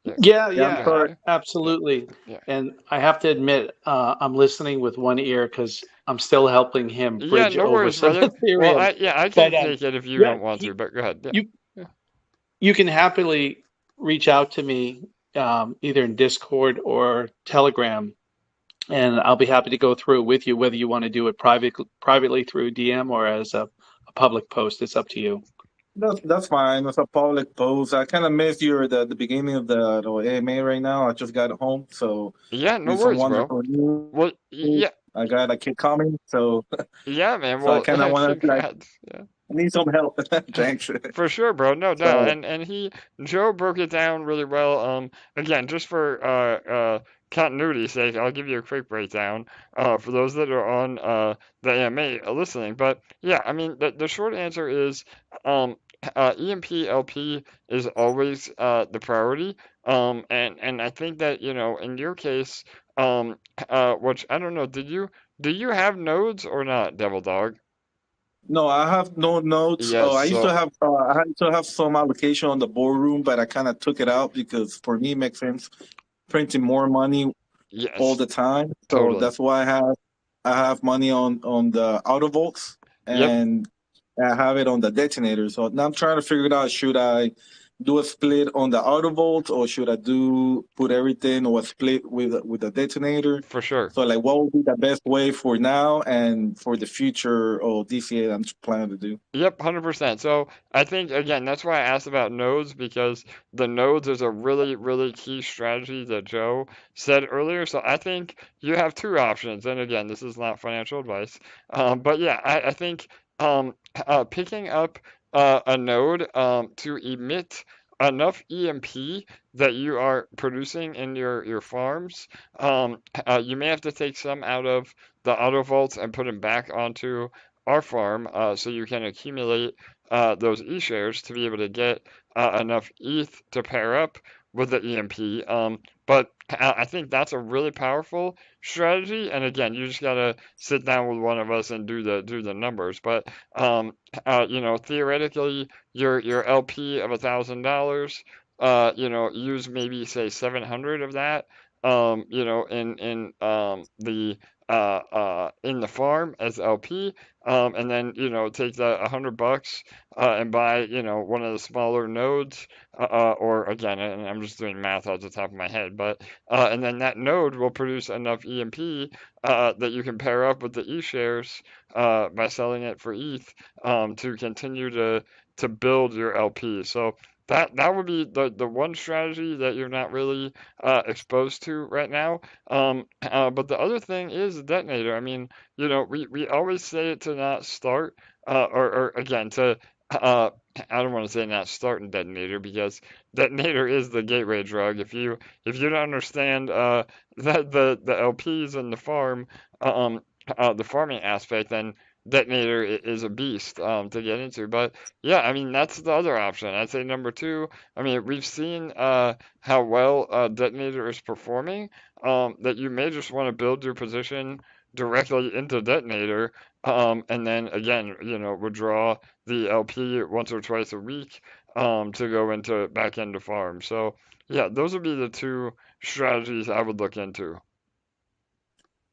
Yeah, Go yeah, ahead. absolutely. Yeah. And I have to admit, I'm listening with one ear because I'm still helping him Yeah, bridge no over worries, some brother. Ethereum. Well, I can But take it if you yeah, don't want to, but go ahead. Yeah. you can happily reach out to me either in Discord or Telegram, and I'll be happy to go through it with you, whether you want to do it privately through DM or as a public post. It's up to you. That's fine. It's a public post. I kind of missed the beginning of the AMA right now. I just got home, so Yeah, no need some worries, bro. wonderful news. Well, yeah, I got a kid coming, so yeah, man. so I Well, kind of want to congrats. Yeah. I need some help. Thanks. For sure, bro. No, So and Joe broke it down really well. Again, just for continuity's sake, I'll give you a quick breakdown for those that are on the AMA listening. But yeah, I mean, the short answer is EMP LP is always the priority. And I think that in your case, which I don't know, do you have nodes or not, Devil Dog? no, I have no notes. Yes. I used So to have some allocation on the boardroom, but I kind of took it out because for me it makes sense printing more money all yes, the time. So totally. that's why I have money on the autovaults, Yep. and I have it on the Detonator. So now I'm trying to figure it out. Should I do a split on the autovault, or should I put everything or a split with the Detonator? For sure. So like, what would be the best way for now and for the future or DCA that I'm planning to do? Yep, 100%. So I think again that's why I asked about nodes, because the nodes is a really, really key strategy that Joe said earlier. So I think you have two options, and again, this is not financial advice, but yeah, I think picking up a node to emit enough EMP that you are producing in your farms. You may have to take some out of the auto vaults and put them back onto our farm, so you can accumulate those E-shares to be able to get enough ETH to pair up with the EMP. But I think that's a really powerful strategy. And again, you just gotta sit down with one of us and do the numbers. But theoretically, your LP of $1,000, use maybe say 700 of that, in the farm as LP, and then take the $100 and buy one of the smaller nodes, or again, and I'm just doing math off the top of my head, but and then that node will produce enough EMP that you can pair up with the E shares by selling it for ETH, to continue to build your LP. So that would be the one strategy that you're not really exposed to right now. But the other thing is the detonator. I mean, we always say it to not start, or again to I don't want to say not start in detonator, because detonator is the gateway drug. If you don't understand that the LPs and the farm, the farming aspect, then detonator is a beast to get into. But yeah, I mean, that's the other option. I'd say number two. I mean, we've seen how well detonator is performing. That you may just want to build your position directly into detonator, and then again, withdraw the LP once or twice a week, to go back into farm. So yeah, those would be the two strategies I would look into.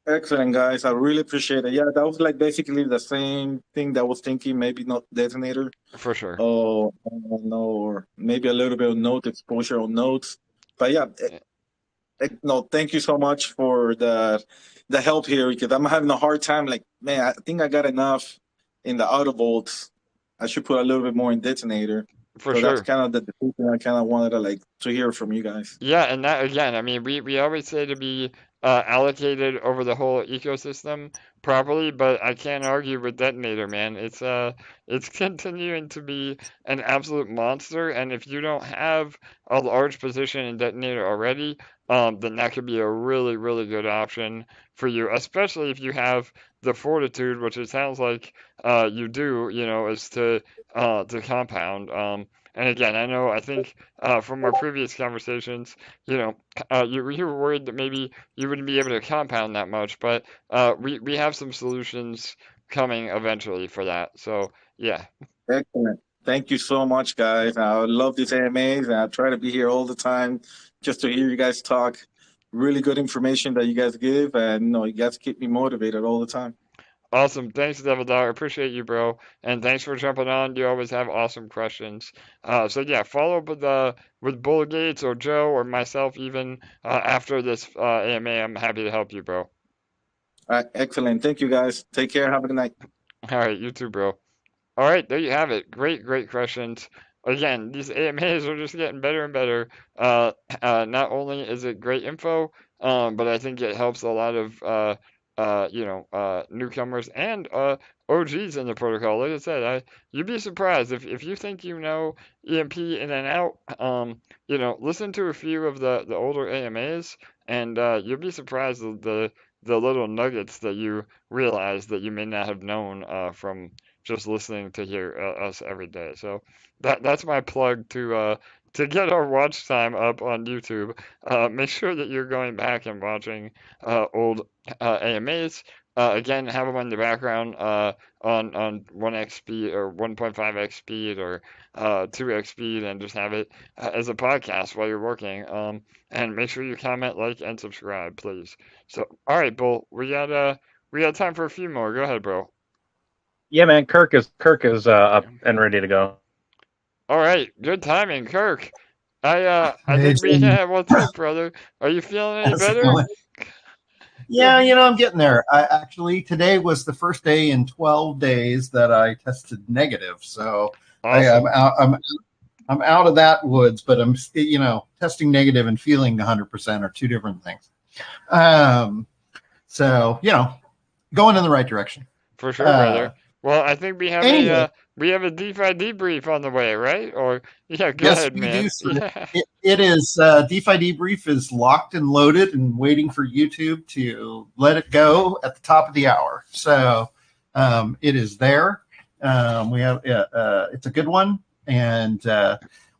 Excellent, guys. I really appreciate it. Yeah, that was like basically the same thing that I was thinking. Maybe not detonator. For sure. Oh, no, or maybe a little bit of note exposure on notes. But yeah, no, thank you so much for the help here, because I'm having a hard time. Like, man, I think I got enough in the autovaults. I should put a little bit more in detonator. For So sure. that's kind of the decision I kind of wanted to hear from you guys. Yeah, and that again, I mean, we always say to be allocated over the whole ecosystem properly, but I can't argue with detonator, man. It's continuing to be an absolute monster, and if you don't have a large position in detonator already, then that could be a really, really good option for you, especially if you have the fortitude, which it sounds like you do, is to compound. And again, I think from our previous conversations, you were worried that maybe you wouldn't be able to compound that much, but we have some solutions coming eventually for that. So yeah. Excellent. Thank you so much, guys. I love these AMAs, and I try to be here all the time just to hear you guys talk. Really good information that you guys give, and you guys keep me motivated all the time. Awesome. Thanks, Devil Dog. I appreciate you, bro. And thanks for jumping on. You always have awesome questions. So yeah, follow up with Bull Gates or Joe or myself even after this AMA. I'm happy to help you, bro. All right, excellent. Thank you, guys. Take care. Have a good night. All right, you too, bro. All right, there you have it. Great questions. Again, these AMAs are just getting better and better. Not only is it great info, but I think it helps a lot of newcomers and OGs in the protocol. Like I said, you'd be surprised if you think you know EMP in and out. Listen to a few of the older AMAs, and you'll be surprised the little nuggets that you realize that you may not have known from just listening to hear us every day. So that's my plug to get our watch time up on YouTube. Make sure that you're going back and watching old AMAs. Again, have them in the background on 1x speed or 1.5x speed or 2x speed, and just have it as a podcast while you're working. And make sure you comment, like, and subscribe, please. So, all right, Bull, we got time for a few more. Go ahead, bro. Yeah, man. Kirk is up and ready to go. All right, good timing, Kirk. I think what's up, brother? Are you feeling any better? Yeah, I'm getting there. Today was the first day in 12 days that I tested negative. So awesome. I'm out of that woods, but I'm, testing negative and feeling 100% are two different things. So, going in the right direction. For sure, brother. Well, I think we have a DeFi debrief on the way, right? Or go ahead, man. Yes, we do. It is DeFi debrief is locked and loaded and waiting for YouTube to let it go at the top of the hour. So It is there. We have it's a good one, and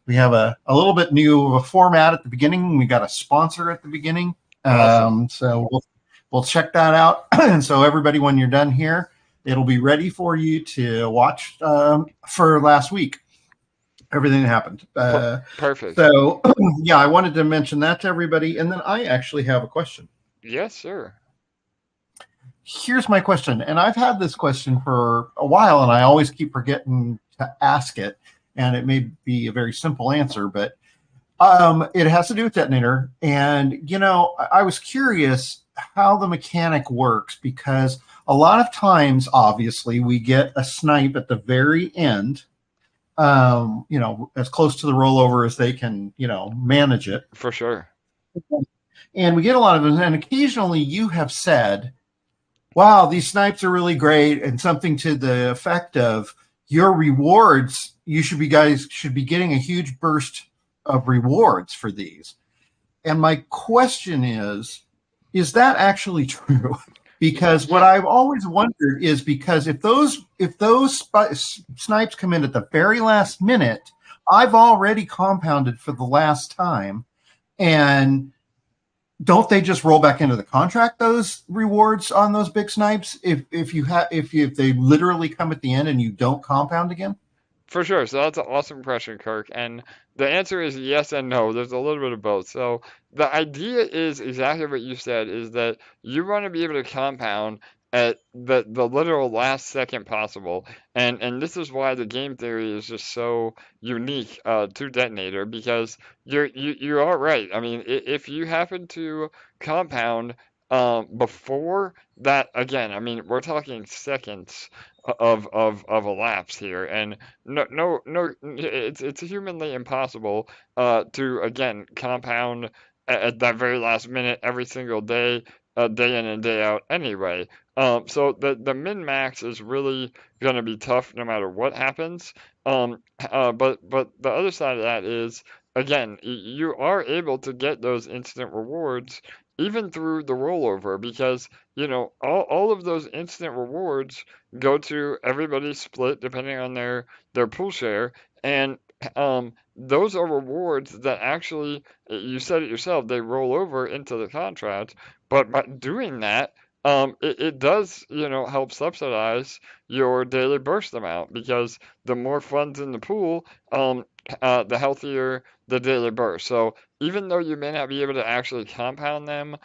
we have a little bit new of a format at the beginning. We got a sponsor at the beginning, Awesome. so we'll check that out. And so everybody, when you're done here, it'll be ready for you to watch for last week. Everything that happened. Perfect. So yeah, I wanted to mention that to everybody, and then I actually have a question. Yes, sir. Here's my question, and I've had this question for a while, and I always keep forgetting to ask it, and it may be a very simple answer, but it has to do with Detonator. And, you know, I was curious how the mechanic works, because a lot of times, obviously, we get a snipe at the very end, you know, as close to the rollover as they can, you know, manage it. For sure. And we get a lot of them, and occasionally you have said, wow, these snipes are really great, and something to the effect of your rewards, guys should be getting a huge burst of rewards for these. And my question is that actually true? Because what I've always wondered is, because if those snipes come in at the very last minute, I've already compounded for the last time, and don't they just roll back into the contract, those rewards on those big snipes, if they literally come at the end and you don't compound again? For sure. So that's an awesome question, Kirk. And the answer is yes and no. There's a little bit of both. So the idea is exactly what you said, is that you want to be able to compound at the literal last second possible. And this is why the game theory is just so unique to Detonator, because you are right. I mean, if you happen to compound before that, again, I mean, we're talking seconds of a lapse here, and no, it's humanly impossible to again compound at that very last minute every single day, day in and day out anyway. So the min max is really going to be tough no matter what happens. But the other side of that is, again, you are able to get those instant rewards even through the rollover, because you know all of those instant rewards go to everybody split depending on their pool share, and those are rewards that actually, you said it yourself, they roll over into the contract. But by doing that, it does, you know, help subsidize your daily burst amount, because the more funds in the pool, the healthier the daily burst. So even though you may not be able to actually compound them,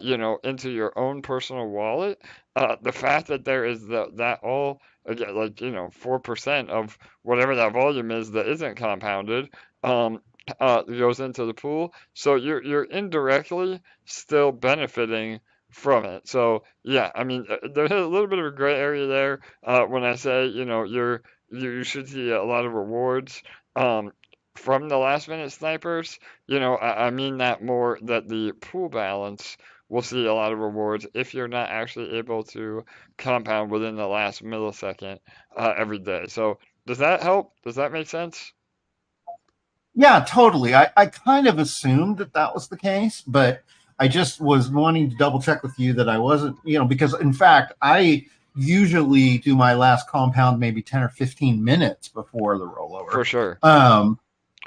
you know, into your own personal wallet, the fact that there is that all, again, like, you know, 4% of whatever that volume is that isn't compounded, goes into the pool. So you're indirectly still benefiting from it. So yeah, I mean, there's a little bit of a gray area there when I say, you know, you should see a lot of rewards from the last minute snipers. You know, I mean that more, that the pool balance will see a lot of rewards if you're not actually able to compound within the last millisecond every day. So does that help? Does that make sense? Yeah, totally. I kind of assumed that was the case, but I just was wanting to double check with you that I wasn't, you know, because in fact, I usually do my last compound maybe 10 or 15 minutes before the rollover. For sure.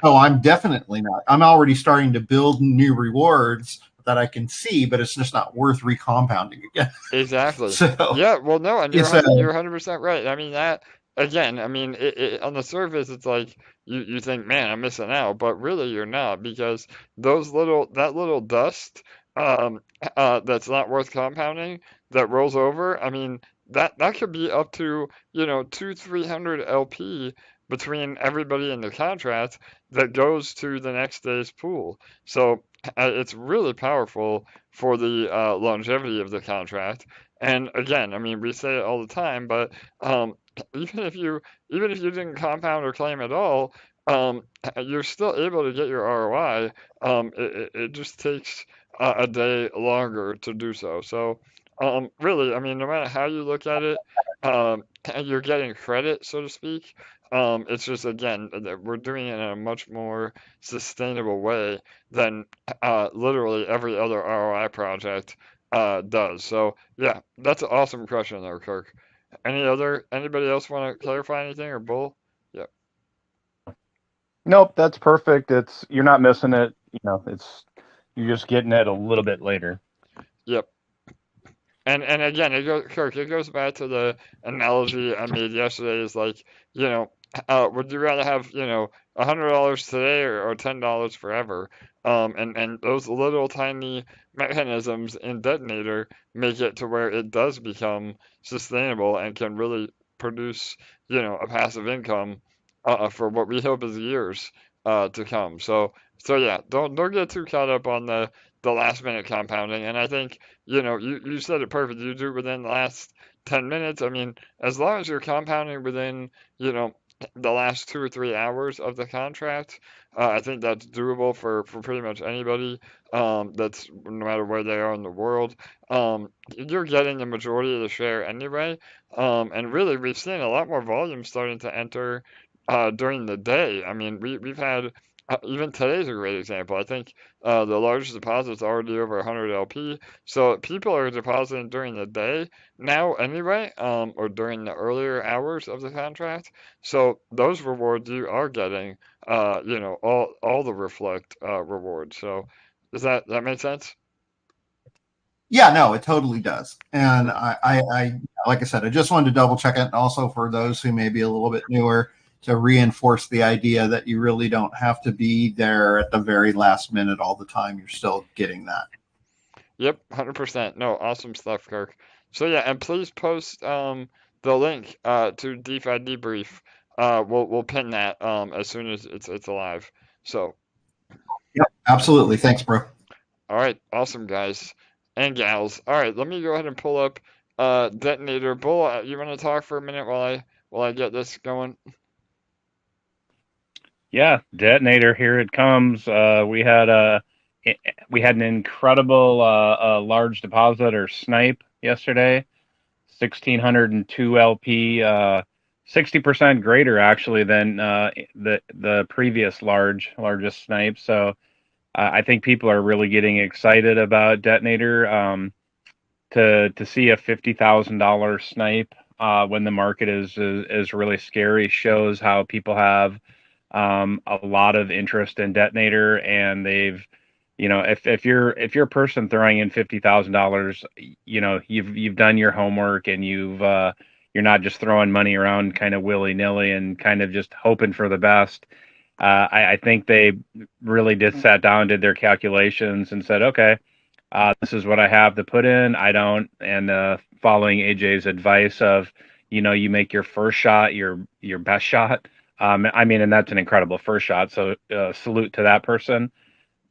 Oh, I'm definitely not. I'm already starting to build new rewards that I can see, but it's just not worth recompounding again. Exactly. So, yeah, well, no, and you're it's 100% right. I mean, that, again, I mean, on the surface, it's like you think, man, I'm missing out, but really you're not, because that little dust that's not worth compounding that rolls over, I mean, that could be up to, you know, 200-300 LP between everybody in the contract that goes to the next day's pool. So it's really powerful for the longevity of the contract. And again, I mean, we say it all the time, but even if you didn't compound or claim at all, you're still able to get your ROI. It just takes a day longer to do so. So really, I mean, no matter how you look at it, you're getting credit, so to speak. It's just, again, that we're doing it in a much more sustainable way than literally every other ROI project does. So yeah, that's an awesome question there, Kirk. Anybody else want to clarify anything, or Bull? Yep. Nope, that's perfect. You're not missing it. You're just getting it a little bit later. Yep. And again, Kirk, it goes back to the analogy I made yesterday. Is like, would you rather have $100 today or $10 forever? And those little tiny mechanisms in Detonator make it to where it does become sustainable and can really produce a passive income for what we hope is years to come. So yeah, don't get too caught up on the last minute compounding. And I think you said it perfect. You do it within the last 10 minutes. I mean, as long as you're compounding within, the last 2 or 3 hours of the contract, I think that's doable for pretty much anybody. That's no matter where they are in the world. You're getting the majority of the share anyway. And really, we've seen a lot more volume starting to enter during the day. I mean, we've had even today's a great example. I think the largest deposit is already over 100 LP. So people are depositing during the day now anyway, or during the earlier hours of the contract. So those rewards you are getting, all the reflect rewards. So does that make sense? Yeah, no, it totally does. And I like I said, I just wanted to double check it. And also for those who may be a little bit newer, to reinforce the idea that you really don't have to be there at the very last minute all the time. You're still getting that. Yep, 100%. No, awesome stuff, Kirk. So yeah, and please post the link to DeFi Debrief. We'll pin that as soon as it's alive. So Yep, absolutely. Thanks, bro. all right, awesome guys and gals. All right, let me go ahead and pull up Detonator. Bull, you want to talk for a minute while I get this going? Yeah, Detonator, here it comes. We had an incredible large deposit or snipe yesterday, 1,602 LP, 60% greater actually than the previous largest snipe. So I think people are really getting excited about Detonator. To see a $50,000 snipe when the market is really scary shows how people have a lot of interest in Detonator, and they've, if you're a person throwing in $50,000, you've done your homework, and you're not just throwing money around kind of willy nilly and kind of just hoping for the best. I think they really sat down, did their calculations, and said, okay, this is what I have to put in. I don't, and following AJ's advice of, you make your first shot your best shot. I mean, and that's an incredible first shot. So salute to that person.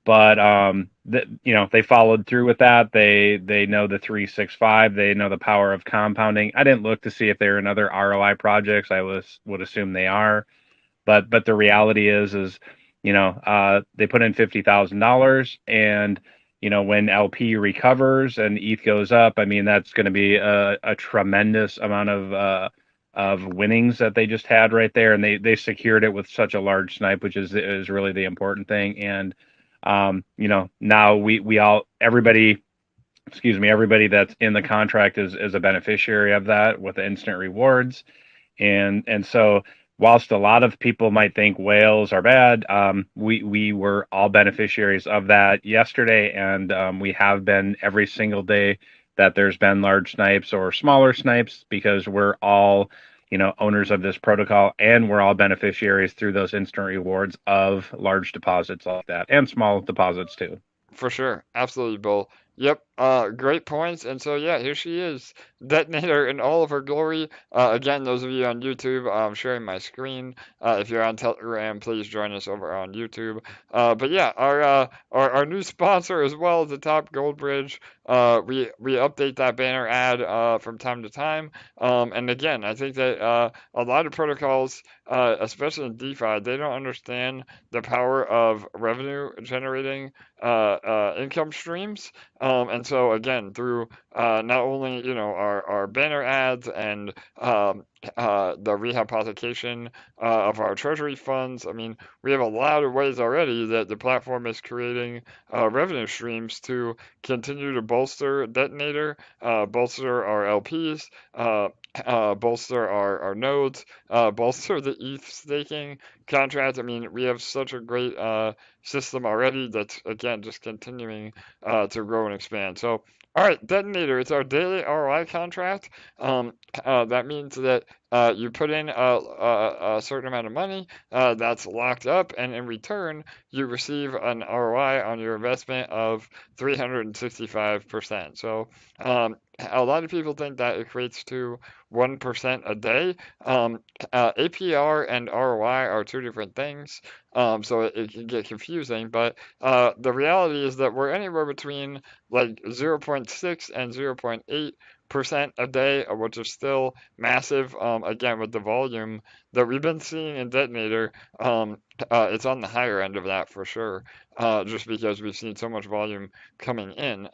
But they followed through with that. They know the 365. They know the power of compounding. I didn't look to see if they're in other ROI projects. I would assume they are. But the reality is they put in $50,000, and when LP recovers and ETH goes up, I mean, that's going to be a tremendous amount of winnings that they just had right there, and they secured it with such a large snipe, which is really the important thing. And now everybody that's in the contract is a beneficiary of that with the instant rewards. And so whilst a lot of people might think whales are bad, we were all beneficiaries of that yesterday, and we have been every single day that there's been large snipes or smaller snipes, because we're all owners of this protocol, and we're all beneficiaries through those instant rewards of large deposits like that, and small deposits too. For sure. Absolutely, Bull. Yep. Great points. And so, yeah, here she is, Detonator in all of her glory. Again, those of you on YouTube, I'm sharing my screen. If you're on Telegram, please join us over on YouTube. But yeah, our new sponsor as well at the top, GoldBridge. We update that banner ad from time to time. And again, I think that a lot of protocols, especially in DeFi, they don't understand the power of revenue generating income streams. And so again, through not only our banner ads and the rehypothecation of our Treasury funds. I mean, we have a lot of ways already that the platform is creating revenue streams to continue to bolster Detonator, bolster our LPs, bolster our nodes, bolster the ETH staking contract. I mean, we have such a great system already that's, again, just continuing to grow and expand. So, all right, Detonator, it's our daily ROI contract. That means that you put in a certain amount of money that's locked up, and in return, you receive an ROI on your investment of 365%. So a lot of people think that equates to 1% a day. APR and ROI are two different things, so it can get confusing. But the reality is that we're anywhere between like 0.6 and 0.8% a day, which is still massive. Again, with the volume that we've been seeing in Detonator, it's on the higher end of that for sure, just because we've seen so much volume coming in.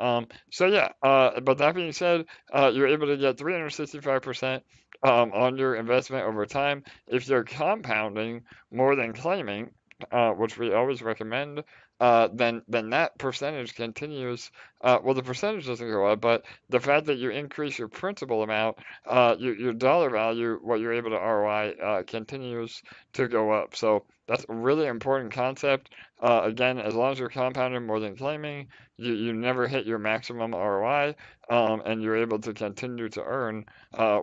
So yeah, but that being said, you're able to get 365% on your investment over time. If you're compounding more than claiming, which we always recommend, then that percentage continues. Well, the percentage doesn't go up, but the fact that you increase your principal amount, your dollar value, what you're able to ROI, continues to go up. So that's a really important concept. Again, as long as you're compounding more than claiming, you never hit your maximum ROI, and you're able to continue to earn,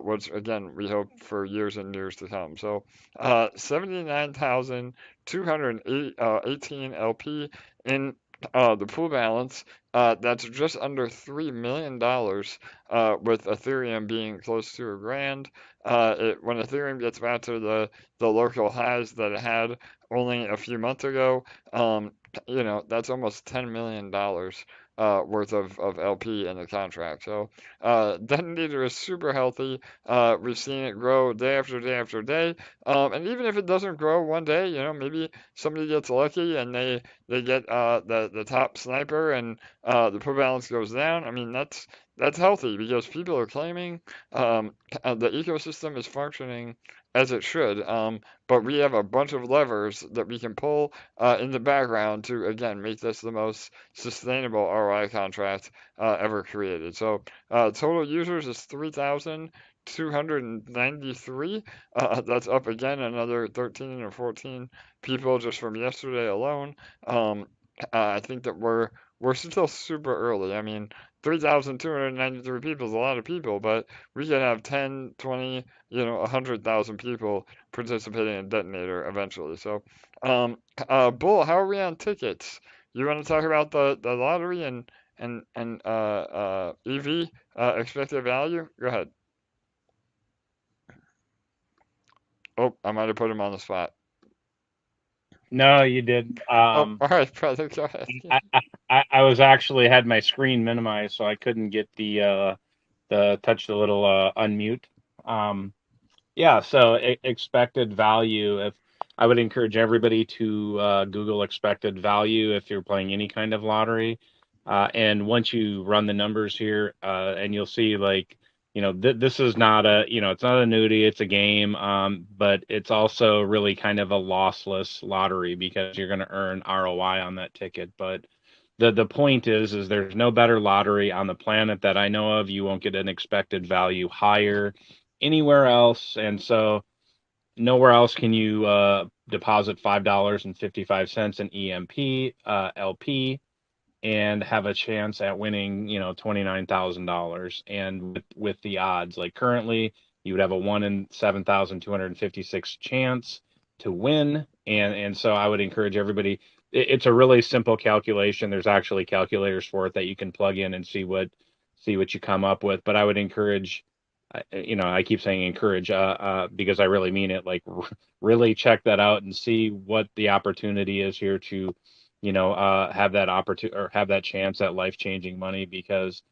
which again, we hope for years and years to come. So 79,218 LP in the pool balance. That's just under $3 million, with Ethereum being close to $1,000. When Ethereum gets back to the local highs that it had only a few months ago, that's almost $10 million worth of LP in the contract. So Detonator is super healthy. We've seen it grow day after day after day. And even if it doesn't grow one day, maybe somebody gets lucky and they get the top sniper and the put balance goes down. I mean, that's healthy because people are claiming the ecosystem is functioning as it should. But we have a bunch of levers that we can pull in the background to, again, make this the most sustainable ROI contract ever created. So total users is 3,293. That's up again another 13 or 14 people just from yesterday alone. I think that we're still super early. I mean, 3,293 people is a lot of people, but we can have 10, 20, 100,000 people participating in Detonator eventually. So, Bull, how are we on tickets? You want to talk about the lottery and EV expected value? Go ahead. Oh, I might have put him on the spot. No, you did. All right, brother, go ahead. I was actually had my screen minimized, so I couldn't get the touch the little unmute. Yeah, so expected value. If I would encourage everybody to Google expected value if you're playing any kind of lottery, and once you run the numbers here, and you'll see this is not it's not an annuity, it's a game, but it's also really kind of a lossless lottery because you're going to earn ROI on that ticket. But the point is there's no better lottery on the planet that I know of. You won't get an expected value higher anywhere else, and so nowhere else can you deposit $5.55 in EMP LP and have a chance at winning, $29,000. And with the odds, like currently, you would have a 1 in 7,256 chance to win. And so I would encourage everybody. It's a really simple calculation. There's actually calculators for it that you can plug in and see what you come up with. But I would encourage, I keep saying encourage because I really mean it. Like really check that out and see what the opportunity is here to have that opportunity or have that chance at life-changing money, because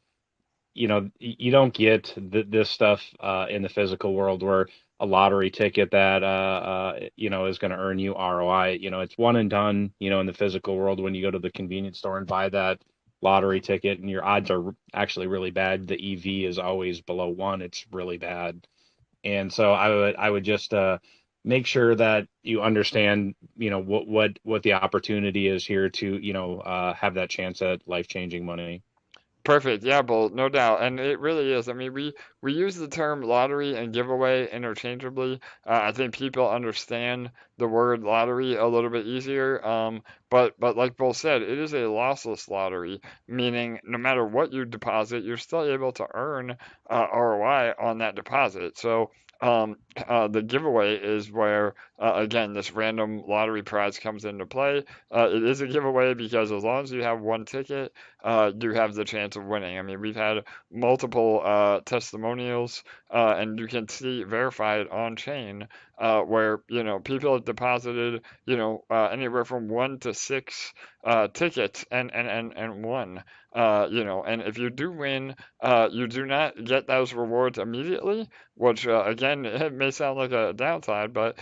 you don't get this stuff in the physical world, where a lottery ticket that is going to earn you ROI. It's one and done. In the physical world, when you go to the convenience store and buy that lottery ticket, and your odds are actually really bad. The EV is always below 1. It's really bad. And so I would just make sure that you understand, what the opportunity is here to, have that chance at life-changing money. Perfect. Yeah, Bull, no doubt. And it really is. I mean, we use the term lottery and giveaway interchangeably. I think people understand the word lottery a little bit easier. But like Bull said, it is a lossless lottery, meaning no matter what you deposit, you're still able to earn ROI on that deposit. So the giveaway is where, again, this random lottery prize comes into play. It is a giveaway because as long as you have one ticket, you have the chance of winning. I mean, we've had multiple testimonials, and you can see verified on chain, where people have deposited anywhere from 1 to 6 tickets and won. And if you do win, you do not get those rewards immediately, which again, it may sound like a downside, but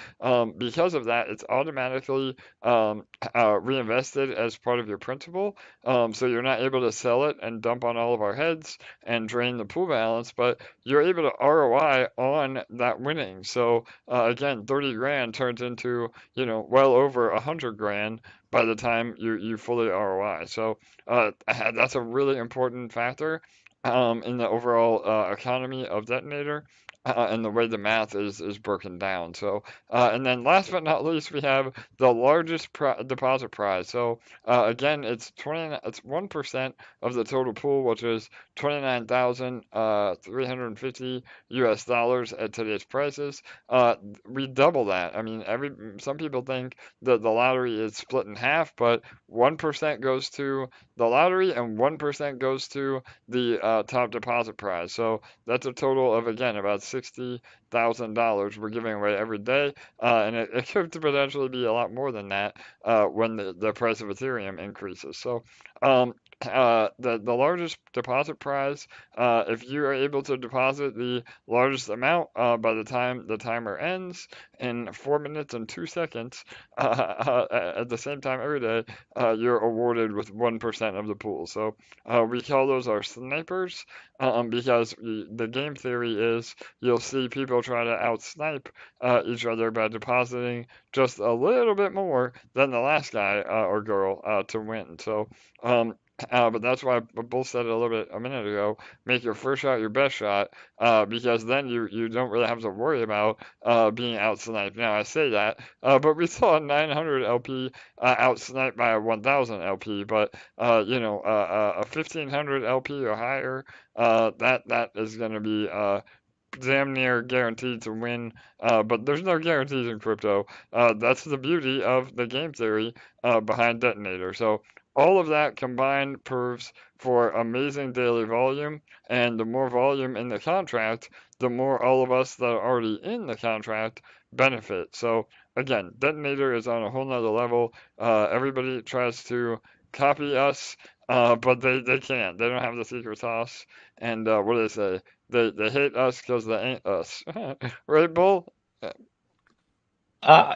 because of that, it's automatically reinvested as part of your principal. So you're not able to sell it and dump on all of our heads and drain the pool balance, but you're able to ROI on that winning. So again, 30 grand turns into well over 100 grand by the time you fully ROI. So that's a really important factor in the overall economy of Detonator. And the way the math is broken down. So, and then last but not least, we have the largest deposit prize. So, again, it's 1% of the total pool, which is $29,350 US at today's prices. We double that. I mean, some people think that the lottery is split in half, but 1% goes to the lottery and 1% goes to the top deposit prize. So that's a total of, again, about $60,000 we're giving away every day, and it could potentially be a lot more than that when the price of Ethereum increases. So the largest deposit prize, if you are able to deposit the largest amount by the time the timer ends in 4 minutes and 2 seconds, at the same time every day, you're awarded with 1% of the pool. So we call those our snipers, because the game theory is you'll see people try to out-snipe each other by depositing just a little bit more than the last guy or girl to win. So but that's why Bull said it a little bit a minute ago. Make your first shot your best shot, because then you don't really have to worry about being out sniped. Now I say that, but we saw a 900 LP out sniped by a 1000 LP, but a 1500 LP or higher, that is going to be damn near guaranteed to win, but there's no guarantees in crypto. That's the beauty of the game theory behind Detonator. So all of that combined proves for amazing daily volume, and the more volume in the contract, the more all of us that are already in the contract benefit. So again, Detonator is on a whole nother level. Everybody tries to copy us, but they can't. They don't have the secret sauce. And what do they say? They hate us because they ain't us. Right, Bull?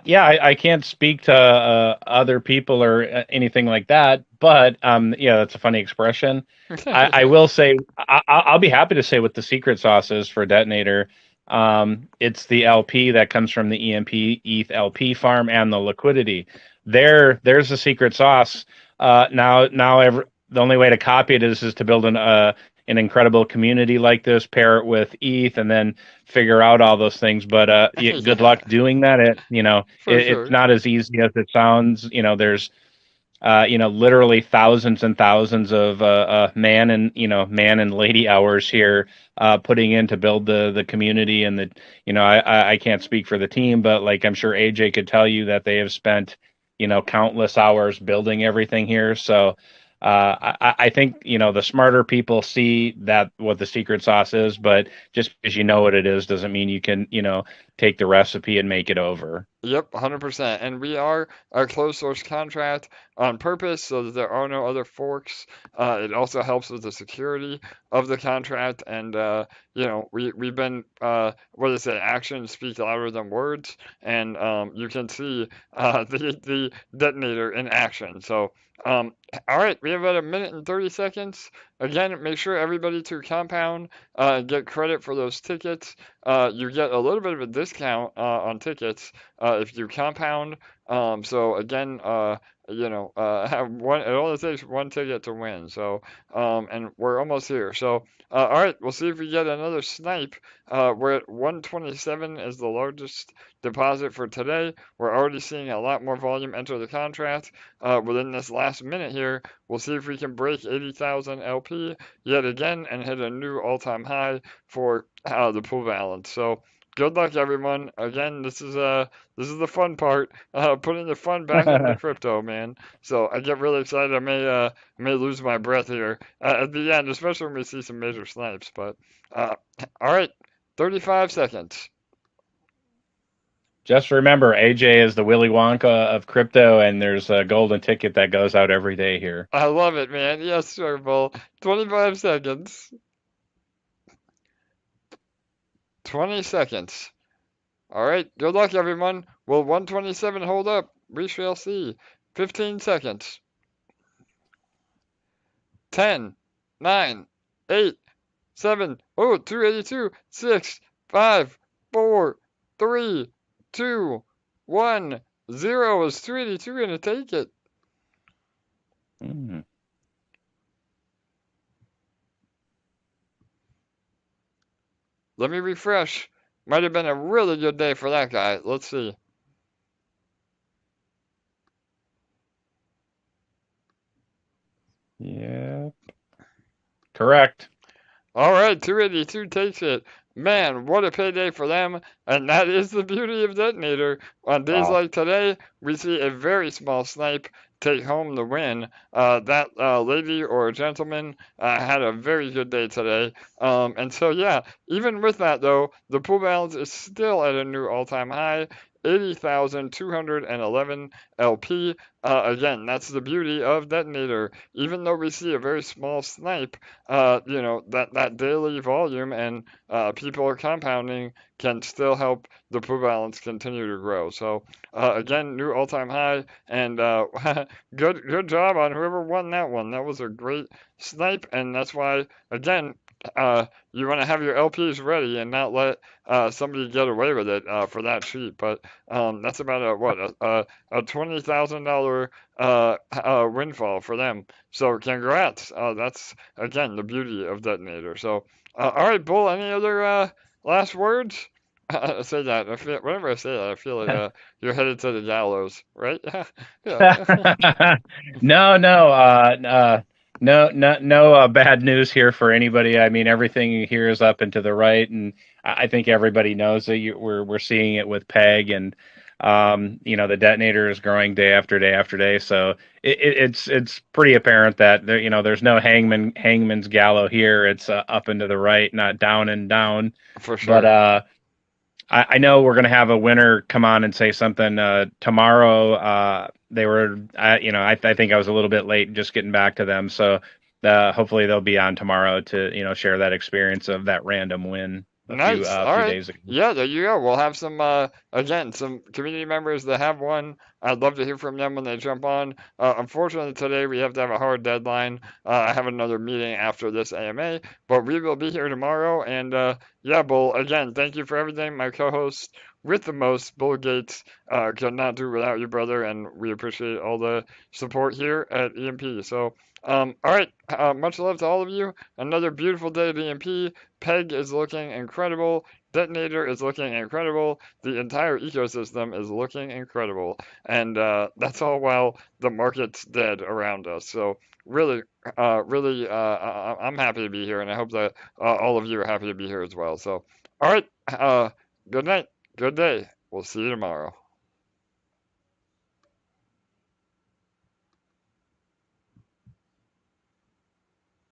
Yeah, I can't speak to other people or anything like that, but yeah, that's a funny expression. I will say I'll be happy to say what the secret sauce is for Detonator. It's the LP that comes from the EMP ETH LP farm and the liquidity. There's the secret sauce. Now the only way to copy it is to build an incredible community like this, pair it with ETH, and then figure out all those things. But good luck doing that. It's not as easy as it sounds. There's literally thousands and thousands of man and lady hours here putting in to build the community. And I can't speak for the team, but like I'm sure AJ could tell you that they have spent countless hours building everything here. So I think the smarter people see that what the secret sauce is, but just because you know what it is doesn't mean you can take the recipe and make it over. Yep, 100%. And we are a closed source contract on purpose so that there are no other forks. It also helps with the security of the contract. And, we've been, what do they say, actions speak louder than words. And you can see the detonator in action. So, all right, we have about a minute and 30 seconds. Again, make sure everybody to compound, get credit for those tickets. You get a little bit of a discount on tickets if you compound. So again, have one. It only takes one ticket to win. So, and we're almost here. So, all right, we'll see if we get another snipe. We're at 127 is the largest deposit for today. We're already seeing a lot more volume enter the contract within this last minute here. We'll see if we can break 80,000 LP yet again and hit a new all-time high for the pool balance. So good luck, everyone. Again, this is the fun part, putting the fun back into crypto, man. So I get really excited. I may lose my breath here at the end, especially when we see some major snipes. But all right, 35 seconds. Just remember, AJ is the Willy Wonka of crypto, and there's a golden ticket that goes out every day here. I love it, man. Yes, sir, Bull. 25 seconds. 20 seconds. All right, good luck, everyone. Will 127 hold up? We shall see. 15 seconds. 10, 9, 8, 7, 282, 6, 5, 4, 3, 2, 1, 0. Is 282 going to take it? Let me refresh. Might have been a really good day for that guy. Let's see. Yep. Correct. All right, 282 takes it. Man, what a payday for them. And that is the beauty of Detonator. On days like today, we see a very small snipe take home the win. That lady or gentleman had a very good day today. And so, yeah, even with that, though, the pool balance is still at a new all-time high. 80,211 LP. Again, that's the beauty of Detonator. Even though we see a very small snipe, that daily volume and people are compounding can still help the pool balance continue to grow. So again, new all-time high, and good job on whoever won that one. That was a great snipe, and that's why again. You want to have your LPs ready and not let somebody get away with it for that cheap. But that's about a $20,000 windfall for them. So congrats. That's again the beauty of Detonator. So all right, Bull. Any other last words? Say that. Whenever I say that, I feel like you're headed to the gallows, right? No bad news here for anybody. I mean, everything here is up and to the right, and I think everybody knows that we're seeing it with PEG, and the Detonator is growing day after day after day. So it's pretty apparent that there's no hangman's gallows here. It's up and to the right, not down and down. For sure. But I know we're going to have a winner come on and say something tomorrow. They were, I think I was a little bit late just getting back to them. So hopefully they'll be on tomorrow to, share that experience of that random win a Nice. few All right. days ago. Yeah, there you go. We'll have some, again, some community members that have won. I'd love to hear from them when they jump on. Unfortunately, today we have to have a hard deadline. I have another meeting after this AMA, but we will be here tomorrow. And yeah, Bull, again, thank you for everything. My co-host with the most, Bull Gates, could not do without you, brother, and we appreciate all the support here at EMP. So, all right, much love to all of you. Another beautiful day at EMP. PEG is looking incredible. Detonator is looking incredible. The entire ecosystem is looking incredible. And that's all while the market's dead around us. So really, I'm happy to be here, and I hope that all of you are happy to be here as well. So, all right, good night, good day. We'll see you tomorrow.